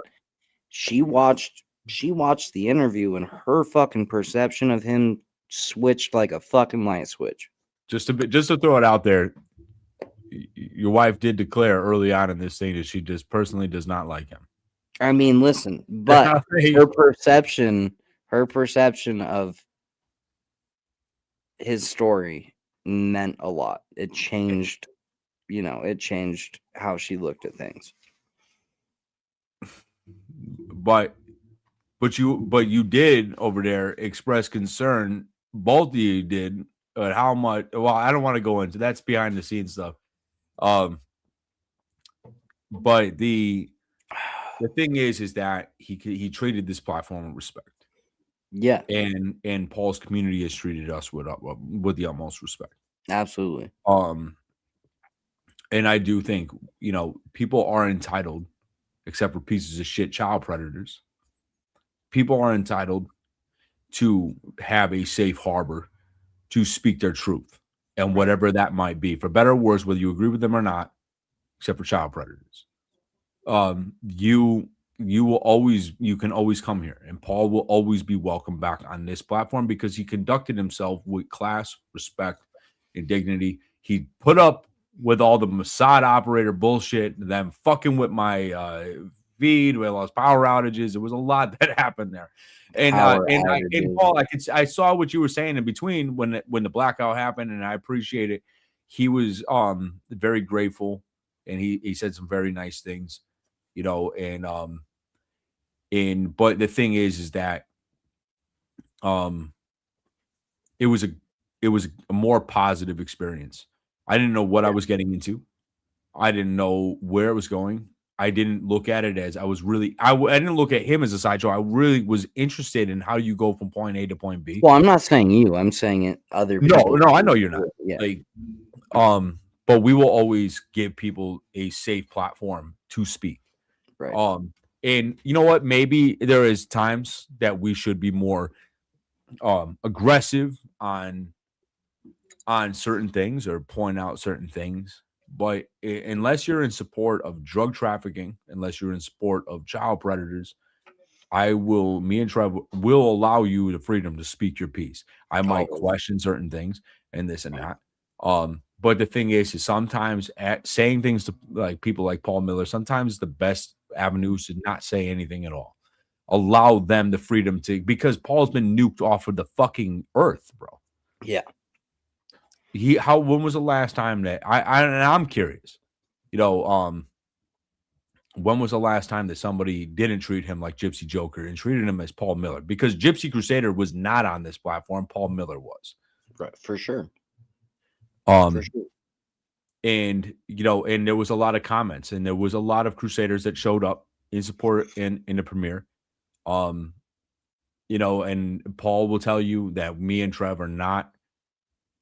She watched the interview, and her fucking perception of him switched like a fucking light switch. Just to throw it out there, your wife did declare early on in this thing that she just personally does not like him. I mean, listen, but her perception of his story meant a lot. It changed, you know, it changed how she looked at things. But you did over there express concern. Both of you did at how much. Well, I don't want to go into that's behind the scenes stuff. But the thing is that he treated this platform with respect. Yeah, and Paul's community has treated us with the utmost respect. Absolutely. And I do think, you know, people are entitled, except for pieces of shit child predators. People are entitled to have a safe harbor to speak their truth, and whatever that might be, for better or worse, whether you agree with them or not, except for child predators. You can always come here, and Paul will always be welcome back on this platform because he conducted himself with class, respect, and dignity. He put up with all the Mossad operator bullshit, them fucking with my feed. We lost power outages. There was a lot that happened there, and Paul, I saw what you were saying in between when the blackout happened, and I appreciate it. He was very grateful, and he said some very nice things, you know, but the thing is that it was a more positive experience. I didn't know what I was getting into. I didn't know where it was going. I didn't look at it as I didn't look at him as a sideshow. I really was interested in how you go from point A to point B. Well, I'm not saying you. I'm saying it other people. No, I know you're not. Yeah. Like, but we will always give people a safe platform to speak. Right. And you know what? Maybe there is times that we should be more aggressive on certain things or point out certain things. But unless you're in support of drug trafficking, unless you're in support of child predators, me and Trev will allow you the freedom to speak your piece. I might question certain things and this and that. But the thing is sometimes saying things to like people like Paul Miller, sometimes the best avenue is to not say anything at all. Allow them the freedom because Paul's been nuked off of the fucking earth, bro. Yeah. When was the last time that I'm curious? when was the last time that somebody didn't treat him like Gypsy Joker and treated him as Paul Miller? Because Gypsy Crusader was not on this platform. Paul Miller was. Right, for sure. For sure. And, and there was a lot of comments, and there was a lot of Crusaders that showed up in support in the premiere. And Paul will tell you that me and Trev are not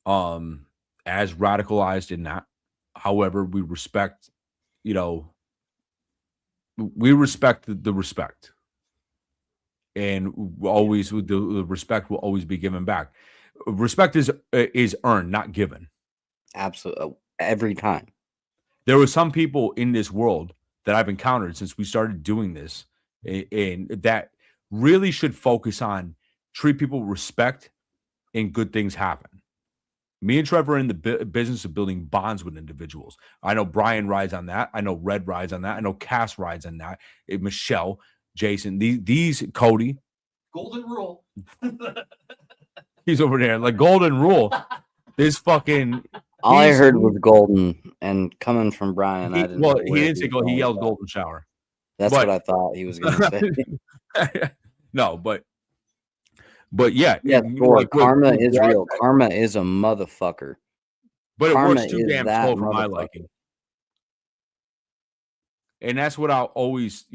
as radicalized in that. However, we respect, we respect the respect, and always the respect will always be given back. Respect is earned, not given. Absolutely, every time. There were some people in this world that I've encountered since we started doing this, and that really should focus on treat people with respect, and good things happen. Me and Trevor are in the business of building bonds with individuals. I know Brian rides on that. I know Red rides on that. I know Cass rides on that. Michelle, Jason, these Cody. Golden rule. He's over there like golden rule. This fucking. All I heard was golden, and coming from Brian, I didn't. Well, he didn't say gold. He yelled golden shower. That's what I thought he was going to say. No, but yeah, karma is real. Karma is a motherfucker. But karma it works too damn slow for my liking. And that's what I'll always,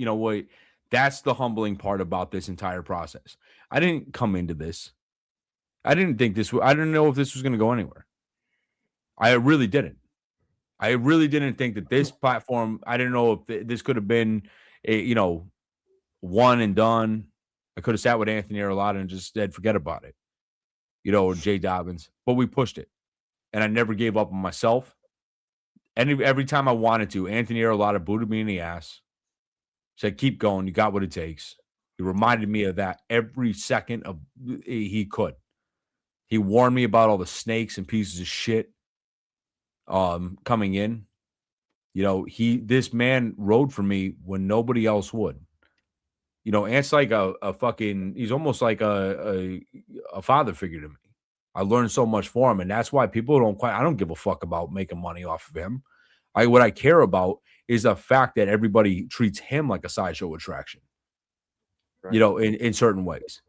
that's the humbling part about this entire process. I didn't come into this. I didn't think I didn't know if this was going to go anywhere. I really didn't. I really didn't think that this platform, I didn't know if this could have been a, one and done. I could have sat with Anthony Arillotta and just said, forget about it, or Jay Dobbins, but we pushed it. And I never gave up on myself. Every time I wanted to, Anthony Arillotta booted me in the ass, said, keep going. You got what it takes. He reminded me of that every second of he could. He warned me about all the snakes and pieces of shit coming in. This man rode for me when nobody else would. Ant's like a fucking, he's almost like a father figure to me. I learned so much from him, and that's why people I don't give a fuck about making money off of him. What I care about is the fact that everybody treats him like a sideshow attraction, right. In certain ways.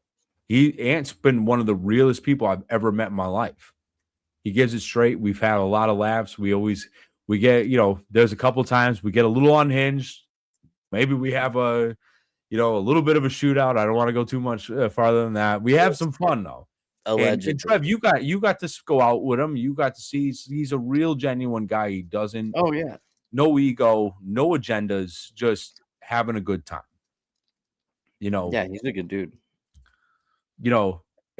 Ant's been one of the realest people I've ever met in my life. He gives it straight. We've had a lot of laughs. We get, there's a couple times we get a little unhinged. Maybe we have a little bit of a shootout. I don't want to go too much farther than that. We have some fun though. Allegedly. And Trev, you got to go out with him. You got to see he's a real genuine guy. He doesn't. Oh yeah. No ego, no agendas, just having a good time. Yeah, he's a good dude.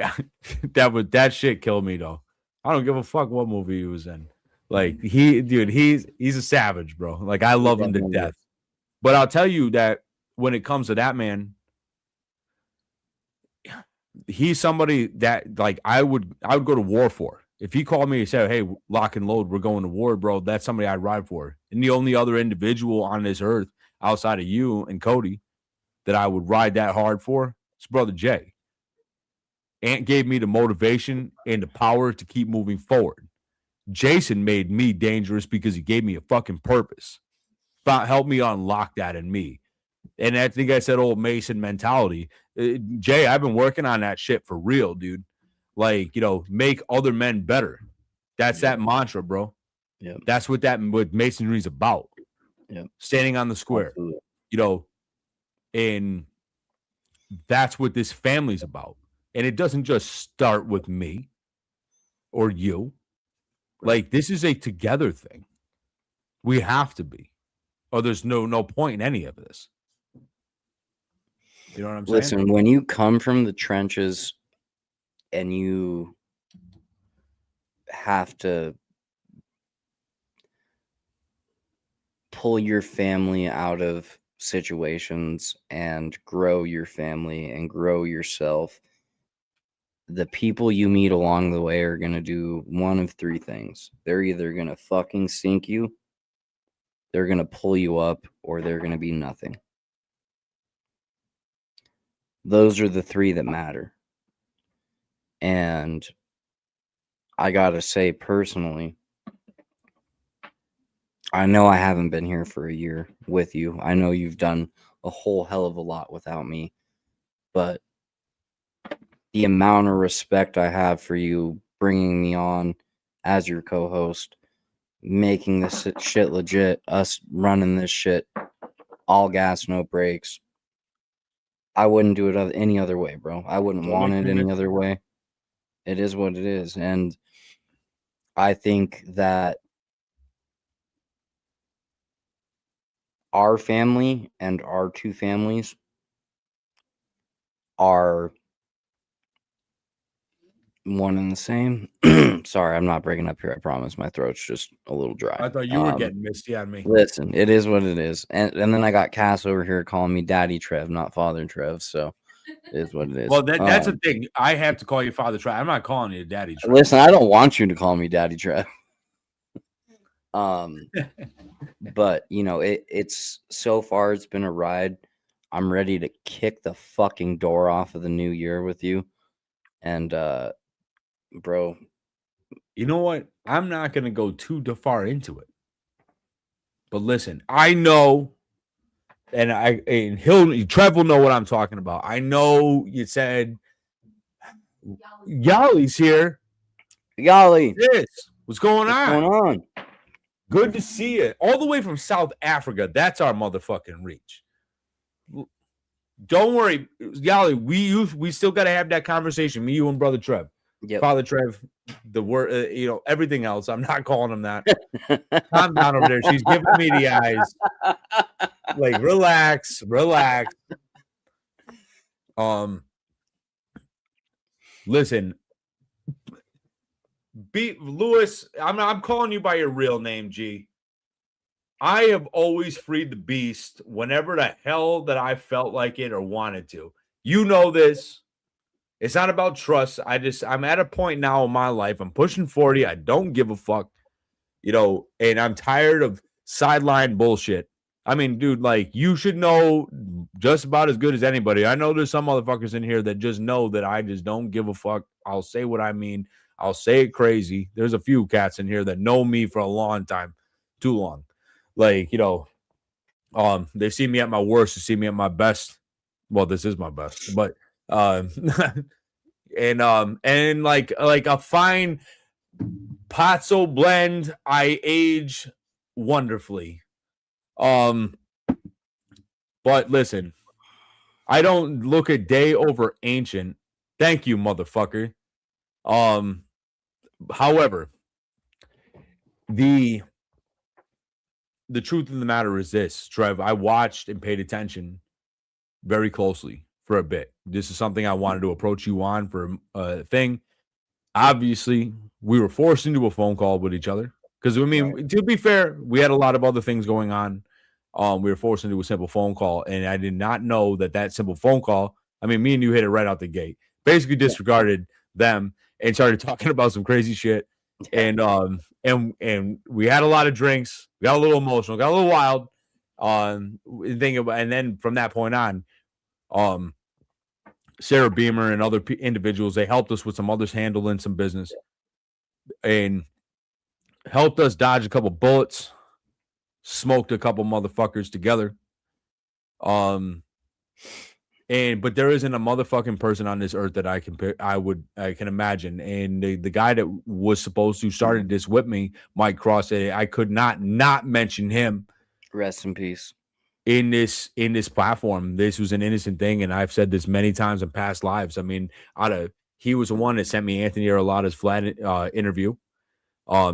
That shit killed me though. I don't give a fuck what movie he was in. Like he's a savage, bro. Like I love him to death. But I'll tell you that when it comes to that man, he's somebody that like I would go to war for. If he called me and said, "Hey, lock and load, we're going to war, bro," that's somebody I'd ride for. And the only other individual on this earth outside of you and Cody that I would ride that hard for is brother Jay. Ant gave me the motivation and the power to keep moving forward. Jason made me dangerous because he gave me a fucking purpose. Helped me unlock that in me. And I think I said old Mason mentality. Jay, I've been working on that shit for real, dude. Like, make other men better. That's that mantra, bro. Yeah. That's what masonry is about. Yeah. Standing on the square. Absolutely. And that's what this family's about. And it doesn't just start with me or you. Like, this is a together thing. We have to be. Or there's no point in any of this. You know what I'm saying? Listen, when you come from the trenches and you have to pull your family out of situations and grow your family and grow yourself, the people you meet along the way are going to do one of three things. They're either going to fucking sink you, they're going to pull you up, or they're going to be nothing. Those are the three that matter. And I got to say personally, I know I haven't been here for a year with you. I know you've done a whole hell of a lot without me, but the amount of respect I have for you bringing me on as your co-host, making this shit legit, us running this shit, all gas, no brakes. I wouldn't do it any other way, bro. I wouldn't want it any other way. It is what it is. And I think that our family and our two families are one and the same. Sorry, I'm not breaking up here. I promise. My throat's just a little dry. I thought you were getting misty on me. Listen, it is what it is. And then I got Cass over here calling me Daddy Trev, not Father Trev. So it is what it is. Well, that's the thing. I have to call you Father Trev. I'm not calling you Daddy Trev. Listen, I don't want you to call me Daddy Trev. But you know, it's so far it's been a ride. I'm ready to kick the fucking door off of the new year with you. And bro, you know what? I'm not gonna go too far into it. But listen, I know, and Trev will know what I'm talking about. I know you said Yali's here. Yali, yes. What's going on? What's going on? Good to see you. All the way from South Africa. That's our motherfucking reach. Don't worry, Yali. We still got to have that conversation. Me, you, and Brother Trev. Yep. Father Trev. The word, everything else. I'm not calling him that. Calm down over there. She's giving me the eyes. Like, relax. Listen. Lewis, I'm calling you by your real name, G. I have always freed the beast whenever the hell that I felt like it or wanted to. You know this. It's not about trust. I'm at a point now in my life. I'm pushing 40. I don't give a fuck. And I'm tired of sideline bullshit. I mean, dude, like, you should know just about as good as anybody. I know there's some motherfuckers in here that just know that I just don't give a fuck. I'll say what I mean. I'll say it crazy. There's a few cats in here that know me for a long time. Too long. Like, they see me at my worst. They see me at my best. Well, this is my best. But, and like a fine Pazzo blend, I age wonderfully. But listen, I don't look a day over ancient. Thank you, motherfucker. However, the truth of the matter is this, Trev. I watched and paid attention very closely for a bit. This is something I wanted to approach you on for a thing. Obviously, we were forced into a phone call with each other because, I mean, to be fair, we had a lot of other things going on. We were forced into a simple phone call, and I did not know that simple phone call. I mean, me and you hit it right out the gate. Basically, disregarded them and started talking about some crazy shit. And we had a lot of drinks. We got a little emotional, got a little wild. And then from that point on, Sarah Beamer and other individuals, they helped us with some others handling some business and helped us dodge a couple bullets, smoked a couple motherfuckers together. But there isn't a motherfucking person on this earth that I can imagine. And the guy that was supposed to started this with me, Mike Cross, I could not mention him. Rest in peace. In this platform. This was an innocent thing, and I've said this many times in past lives. I mean, he was the one that sent me Anthony Arillotta's flat interview.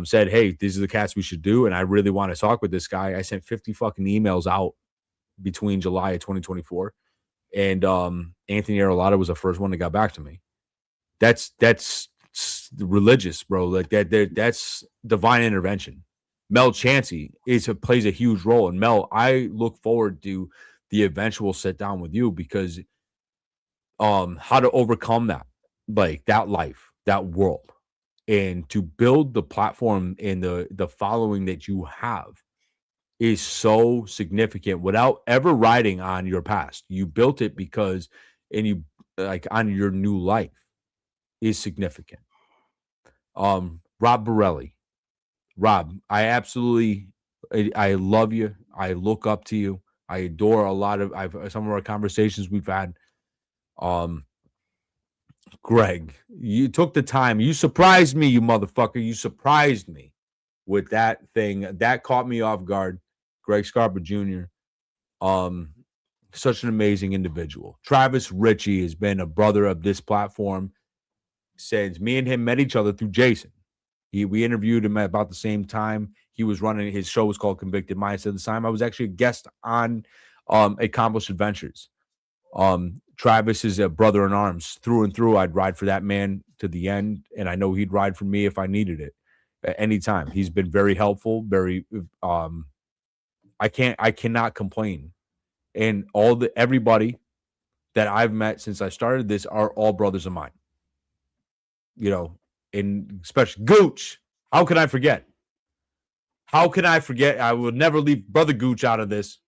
Said, hey, these are the cats we should do, and I really want to talk with this guy. I sent 50 fucking emails out between July of 2024, and Anthony Arillotta was the first one that got back to me. That's religious, bro. Like that's divine intervention. Mel Chansey plays a huge role. And Mel, I look forward to the eventual sit down with you because how to overcome that, like that life, that world, and to build the platform and the following that you have is so significant without ever riding on your past. You built it because, and you like on your new life is significant. Rob Borelli. Rob, I absolutely I love you. I look up to you. I adore a lot of some of our conversations we've had. Greg, you took the time. You surprised me, you motherfucker. You surprised me with that thing. That caught me off guard. Greg Scarpa Jr. Such an amazing individual. Travis Ritchie has been a brother of this platform since me and him met each other through Jason. We interviewed him at about the same time. He was running, his show was called Convicted Minds at the time. I was actually a guest on Accomplished Adventures. Travis is a brother in arms through and through. I'd ride for that man to the end, and I know he'd ride for me if I needed it at any time. He's been very helpful, very I cannot complain. And everybody that I've met since I started this are all brothers of mine. You know, and especially Gooch. How can I forget? How can I forget? I will never leave Brother Gooch out of this.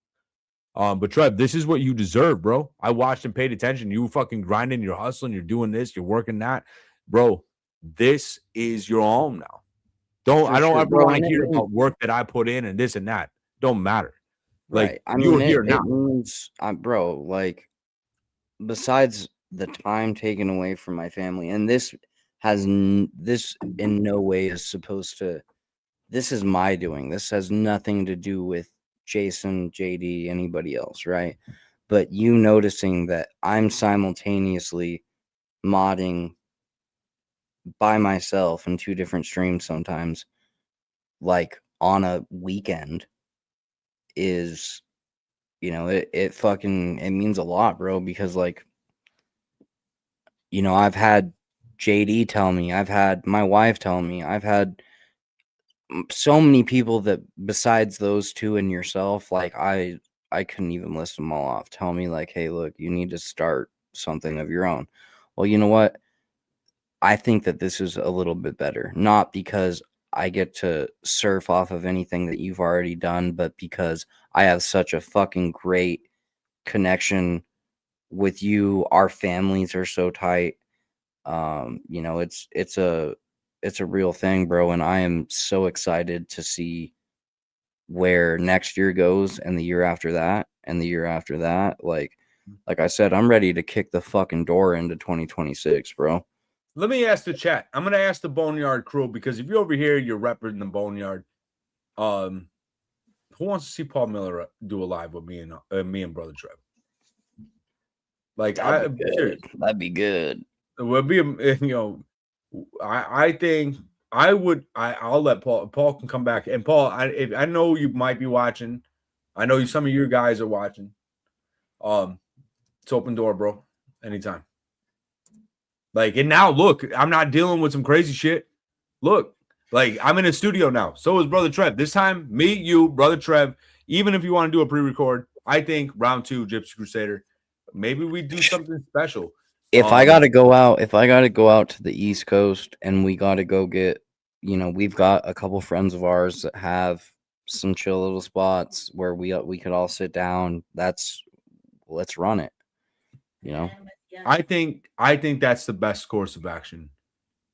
But Trev, this is what you deserve, bro. I watched and paid attention. You fucking grinding, you're hustling, you're doing this, you're working that. Bro, this is your home now. I don't ever want to hear about work that I put in and this and that. Don't matter. Like, right. you're here now. It means, bro, like, besides the time taken away from my family, and this in no way is supposed to, this is my doing. This has nothing to do with Jason, JD, anybody else, right? But you noticing that I'm simultaneously modding by myself in 2 different streams sometimes, like on a weekend, is, you know, it means a lot, bro, because, like, you know, I've had JD tell me, I've had my wife tell me, I've had so many people that besides those 2 and yourself, like, I couldn't even list them all off, tell me, like, hey, look, you need to start something of your own. Well, you know what? I think that this is a little bit better, not because I get to surf off of anything that you've already done, but because I have such a fucking great connection with you. Our families are so tight. You know, it's a real thing, bro, and I am so excited to see where next year goes, and the year after that, and the year after that. Like I said, I'm ready to kick the fucking door into 2026, bro. Let me ask the chat. I'm gonna ask the Boneyard crew, because if you're over here, you're repping the Boneyard. Who wants to see Paul Miller do a live with me and Brother Trev? Like, that'd be good. It would be, you know, I think I would. I'll let Paul. Paul can come back. And Paul, I know you might be watching. I know some of your guys are watching. It's open door, bro. Anytime. Like, and now look, I'm not dealing with some crazy shit. Look, like, I'm in a studio now. So is Brother Trev. This time, me, you, Brother Trev. Even if you want to do a pre-record, I think round 2, Gypsy Crusader. Maybe we do something special. If I gotta go out to the East Coast, and we gotta go get, you know, we've got a couple friends of ours that have some chill little spots where we could all sit down. Let's run it. You know, I think that's the best course of action.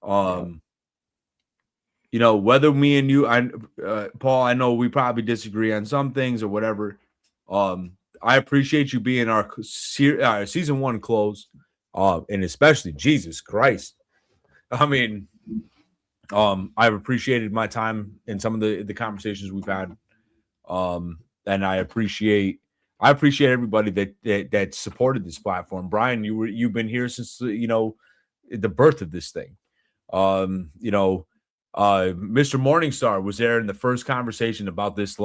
You know, whether me and you, Paul, I know we probably disagree on some things or whatever. I appreciate you being our season 1 close. And especially Jesus Christ. I mean, I've appreciated my time in some of the conversations we've had. And I appreciate everybody that supported this platform. Brian, you've been here since, you know, the birth of this thing. You know, Mr. Morningstar was there in the first conversation about this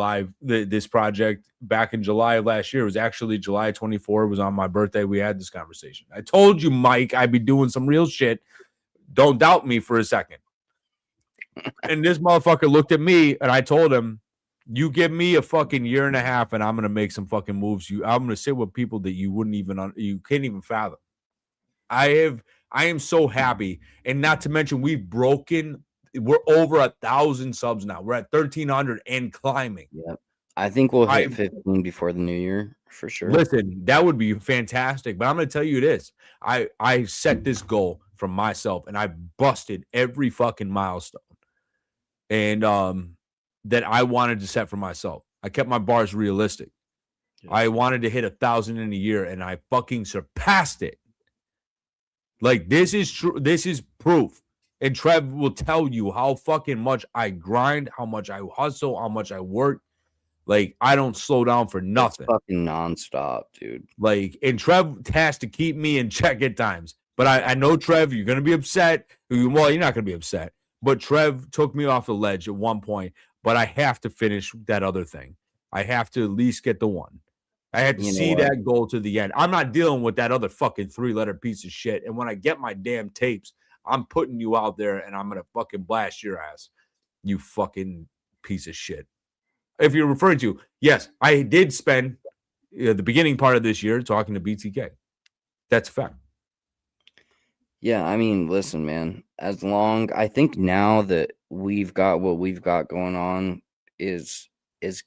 this project back in July of last year. It was actually July 24. It was on my birthday. We had this conversation. I told you, Mike, I'd be doing some real shit. Don't doubt me for a second. And this motherfucker looked at me, and I told him, you give me a fucking year and a half, and I'm going to make some fucking moves. I'm going to sit with people that you can't even fathom. I am so happy. And not to mention, we're over 1,000 subs now. We're at 1,300 and climbing. Yeah, I think we'll hit 15 before the new year for sure. Listen, that would be fantastic. But I'm going to tell you this: I set this goal for myself, and I busted every fucking milestone. And that I wanted to set for myself. I kept my bars realistic. I wanted to hit 1,000 in a year, and I fucking surpassed it. Like, this is true. This is proof. And Trev will tell you how fucking much I grind, how much I hustle, how much I work. Like, I don't slow down for nothing. It's fucking nonstop, dude. Like, and Trev has to keep me in check at times. But I know, Trev, you're going to be upset. Well, you're not going to be upset. But Trev took me off the ledge at one point. But I have to finish that other thing. I have to at least get the one. I had to see that goal to the end. I'm not dealing with that other fucking 3-letter piece of shit. And when I get my damn tapes, I'm putting you out there and I'm going to fucking blast your ass. You fucking piece of shit. If you're referring to, yes, I did spend the beginning part of this year talking to BTK. That's a fact. Yeah, I mean, listen, man, I think now that we've got what we've got going on is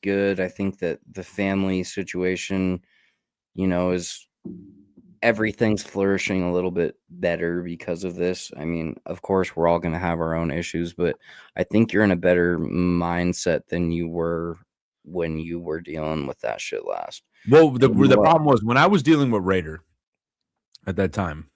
good. I think that the family situation, is everything's flourishing a little bit better because of this. I mean, of course, we're all going to have our own issues, but I think you're in a better mindset than you were when you were dealing with that shit last. Well, the problem was when I was dealing with Raider at that time.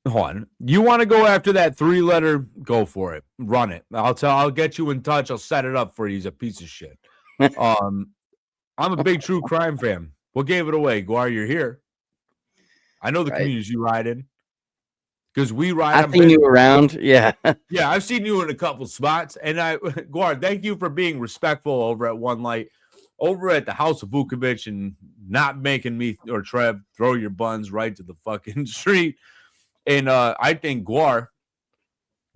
Hold on. You want to go after that 3-letter? Go for it. Run it. I'll get you in touch. I'll set it up for you. He's a piece of shit. I'm a big true crime fan. What gave it away? Guar, you're here. I know the communities you ride in. Because we ride. I've seen you around. Yeah. Yeah, I've seen you in a couple spots. And Guar, thank you for being respectful over at One Light, over at the house of Vukovich, and not making me or Trev throw your buns right to the fucking street. And I think Guar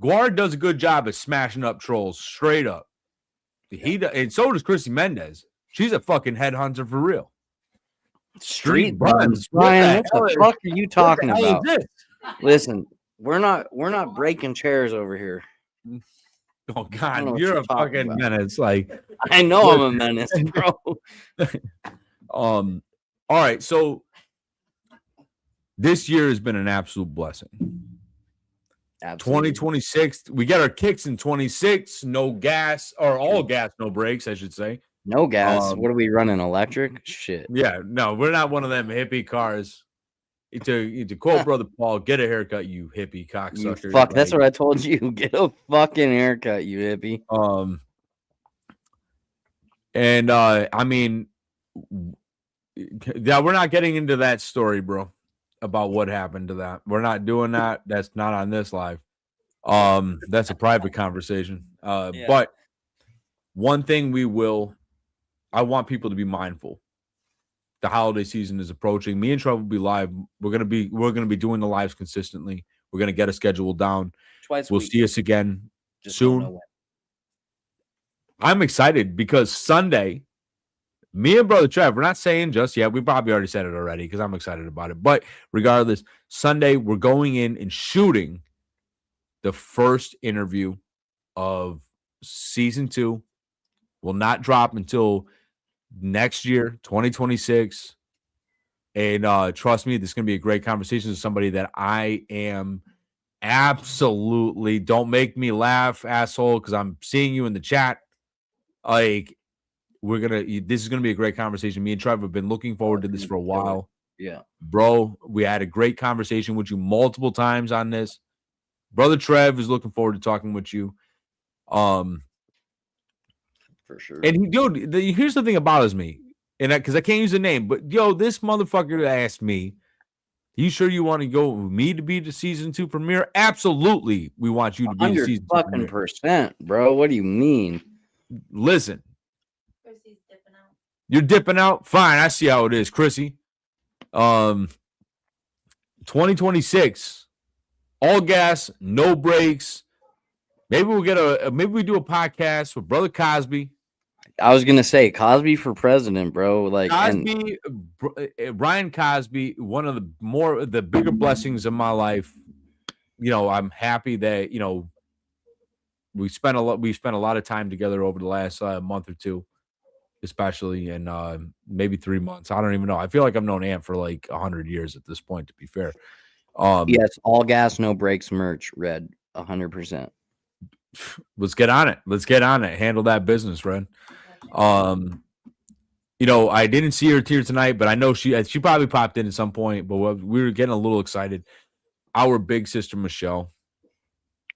does a good job at smashing up trolls straight up. And so does Chrissy Mendez. She's a fucking headhunter for real. Street buns, Ryan. What the fuck are you talking about? Listen, we're not breaking chairs over here. Oh God, you're a fucking menace. Like, I know I'm a menace, bro. All right, so this year has been an absolute blessing. Absolutely. 2026, we get our kicks in 26. No gas, or all gas, no brakes, I should say. No gas. What are we running? Electric? Shit. Yeah, no, we're not one of them hippie cars. To quote Brother Paul, get a haircut, you hippie cocksucker. Fuck, that's what I told you. Get a fucking haircut, you hippie. And I mean, yeah, we're not getting into that story, bro, about what happened to that. We're not doing that. That's not on this live. That's a private conversation. But one thing I want people to be mindful. The holiday season is approaching. Me and Trev will be live. We're gonna be doing the lives consistently. We're gonna get a schedule down. We'll see us again soon. I'm excited because Sunday, me and Brother Trev, we're not saying just yet. We probably already said it already because I'm excited about it. But regardless, Sunday we're going in and shooting the first interview of season 2. Will not drop until next year, 2026. And trust me, this is going to be a great conversation with somebody that I am absolutely, don't make me laugh, asshole, because I'm seeing you in the chat. Like, this is going to be a great conversation. Me and Trevor have been looking forward to this for a while. Yeah. Bro, we had a great conversation with you multiple times on this. Brother Trev is looking forward to talking with you. For sure. And here's the thing that bothers me, and because I can't use the name, but this motherfucker asked me, "You sure you want to go with me to be the season 2 premiere?" Absolutely, we want you to be the season 2 premiere. %, bro. What do you mean? Listen, you're dipping out. Fine, I see how it is, Chrissy. 2026, all gas, no brakes. Maybe we do a podcast with Brother Cosby. I was gonna say Cosby for president, bro. Like Cosby, Ryan Cosby, one of the bigger blessings of my life. I'm happy that we spent a lot of time together over the last month or two, especially, and maybe 3 months. I don't even know. I feel like I've known Ant for like 100 years at this point. To be fair, yes, all gas, no brakes merch, red, 100%. let's get on it. Let's get on it. Handle that business, friend. You know, I didn't see her here tonight, but I know she probably popped in at some point. But we were getting a little excited. Our big sister Michelle,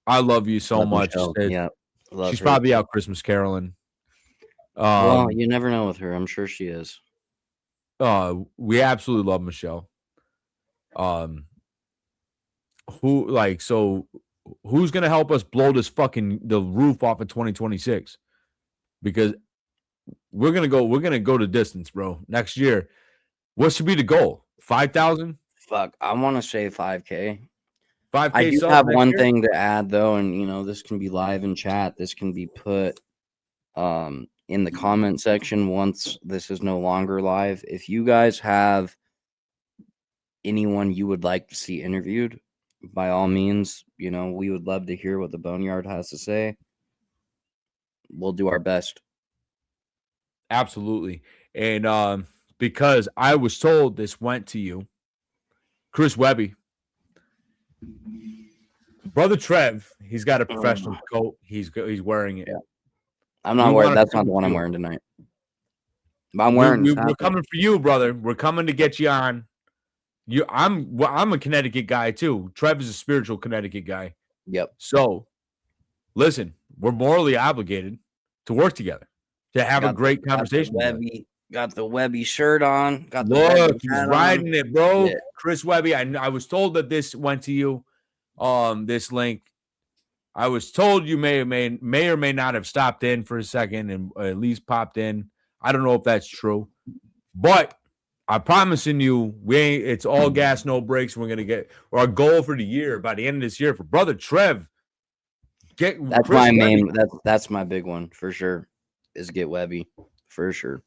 I love you so much. Yeah, she's probably out Christmas caroling. Well, you never know with her. I'm sure she is. We absolutely love Michelle. Who's gonna help us blow the roof off of 2026? Because we're gonna go to distance, bro. Next year, what should be the goal? 5,000? Fuck, I want to say 5K. 5K. I do have one thing to add though, and you know this can be live in chat. This can be put in the comment section once this is no longer live. If you guys have anyone you would like to see interviewed, by all means, you know, we would love to hear what the Boneyard has to say. We'll do our best. Absolutely. And because I was told this went to you, Chris Webby, brother Trev, he's got a professional coat. He's wearing it. Yeah. I'm not wearing. That's not the one I'm wearing tonight. But I'm wearing. We're coming for you, brother. We're coming to get you on. I'm a Connecticut guy too. Trev is a spiritual Connecticut guy. Yep. So, listen, we're morally obligated to work together, to have a great conversation. Got the Webby shirt on. Got the Look, he's riding it, bro. Yeah. Chris Webby. I was told that this went to you. This link. I was told you may or may not have stopped in for a second and at least popped in. I don't know if that's true, but I'm promising you, it's all gas, no brakes. We're gonna get our goal for the year by the end of this year for brother Trev. That's my main. That's my big one for sure. Is get Webby for sure.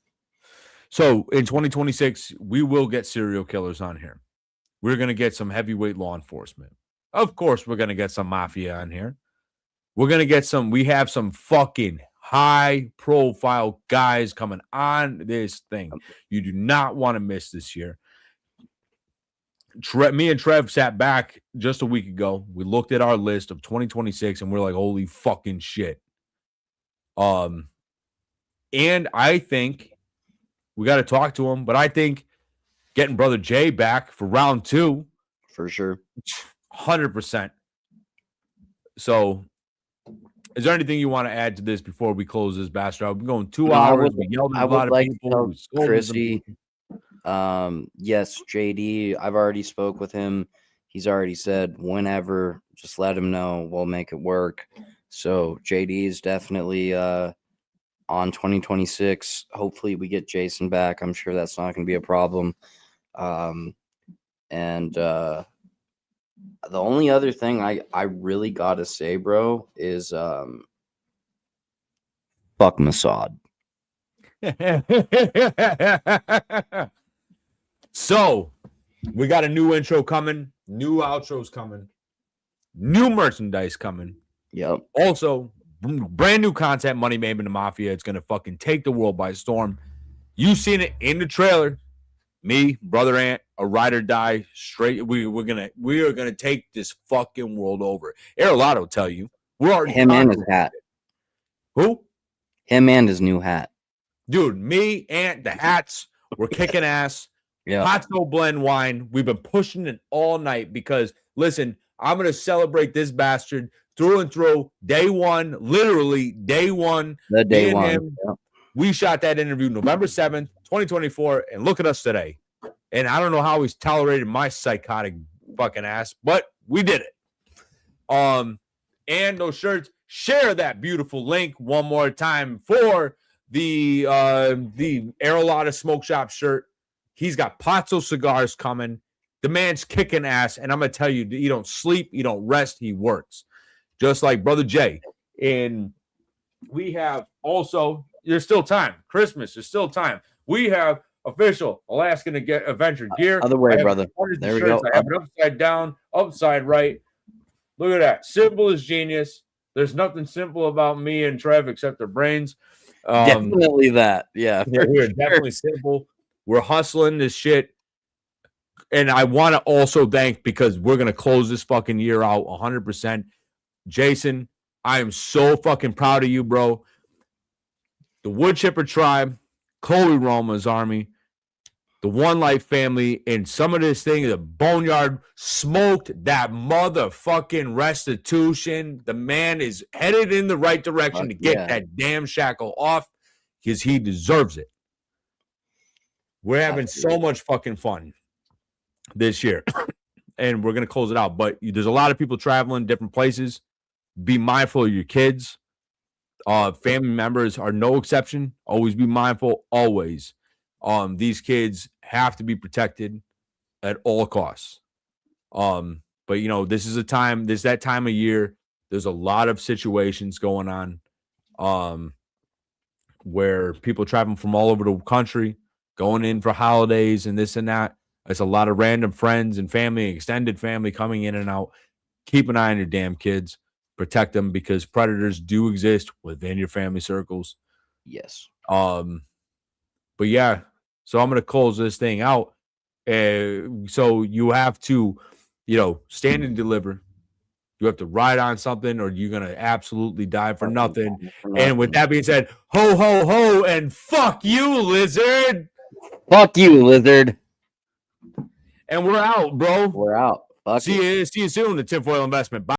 So in 2026, we will get serial killers on here. We're gonna get some heavyweight law enforcement. Of course, we're gonna get some mafia on here. We're gonna get some. We have some fucking high-profile guys coming on this thing. You do not want to miss this year. Me and Trev sat back just a week ago. We looked at our list of 2026, and we're like, "Holy fucking shit!" And I think we got to talk to him. But I think getting brother Jay back for round 2 for sure, 100%. So. Is there anything you want to add to this before we close this bastard out? We're going 2 hours. We yelled at a lot of people. Chrissy, yes, JD. I've already spoke with him. He's already said whenever, just let him know. We'll make it work. So JD is definitely on 2026. Hopefully we get Jason back. I'm sure that's not going to be a problem. The only other thing I really gotta say, bro, is fuck Mossad. So we got a new intro coming, new outros coming, new merchandise coming. Yep. Also, brand new content, Money Made in the Mafia. It's gonna fucking take the world by storm. You've seen it in the trailer. Me, brother Ant, a ride or die straight. We are gonna take this fucking world over. Arillotta will tell you. We're already him and his hat. Who? Him and his new hat. Dude, me, Ant, the hats, we're kicking ass. Yeah. Patso blend wine. We've been pushing it all night because listen, I'm gonna celebrate this bastard through and through. Day one, literally day one. The day one. Yeah. We shot that interview November 7th, 2024, and look at us today. And I don't know how he's tolerated my psychotic fucking ass, but we did it. And those shirts, share that beautiful link one more time for the Arillotta Smoke Shop shirt. He's got Patso cigars coming. The man's kicking ass, and I'm gonna tell you, you don't sleep, you don't rest, he works. Just like brother Jay. And we have also. There's still time. Christmas, there's still time. We have official Alaskan Adventure gear. Other way, brother. There we go. I have it upside down, upside right. Look at that. Simple as genius. There's nothing simple about me and Trev except their brains. Definitely that. Yeah. We're definitely simple. We're hustling this shit. And I want to also thank, because we're going to close this fucking year out 100%. Jason, I am so fucking proud of you, bro. The Wood Chipper Tribe, Chloe Roma's army, the One Life family, and some of this thing, the Boneyard smoked that motherfucking restitution. The man is headed in the right direction to get that damn shackle off because he deserves it. We're having so much fucking fun this year, and we're going to close it out. But there's a lot of people traveling different places. Be mindful of your kids. Family members are no exception. Always be mindful, always. These kids have to be protected at all costs. But this is that time of year. There's a lot of situations going on where people traveling from all over the country, going in for holidays and this and that. There's a lot of random friends and family, extended family coming in and out. Keep an eye on your damn kids. Protect them because predators do exist within your family circles. Yes. But yeah, so I'm going to close this thing out. So you have to, stand and deliver. You have to ride on something or you're going to absolutely die for nothing. And with that being said, ho, ho, ho, and fuck you, lizard. Fuck you, lizard. And we're out, bro. We're out. Fuck See you soon, the Tinfoil Investment. Bye.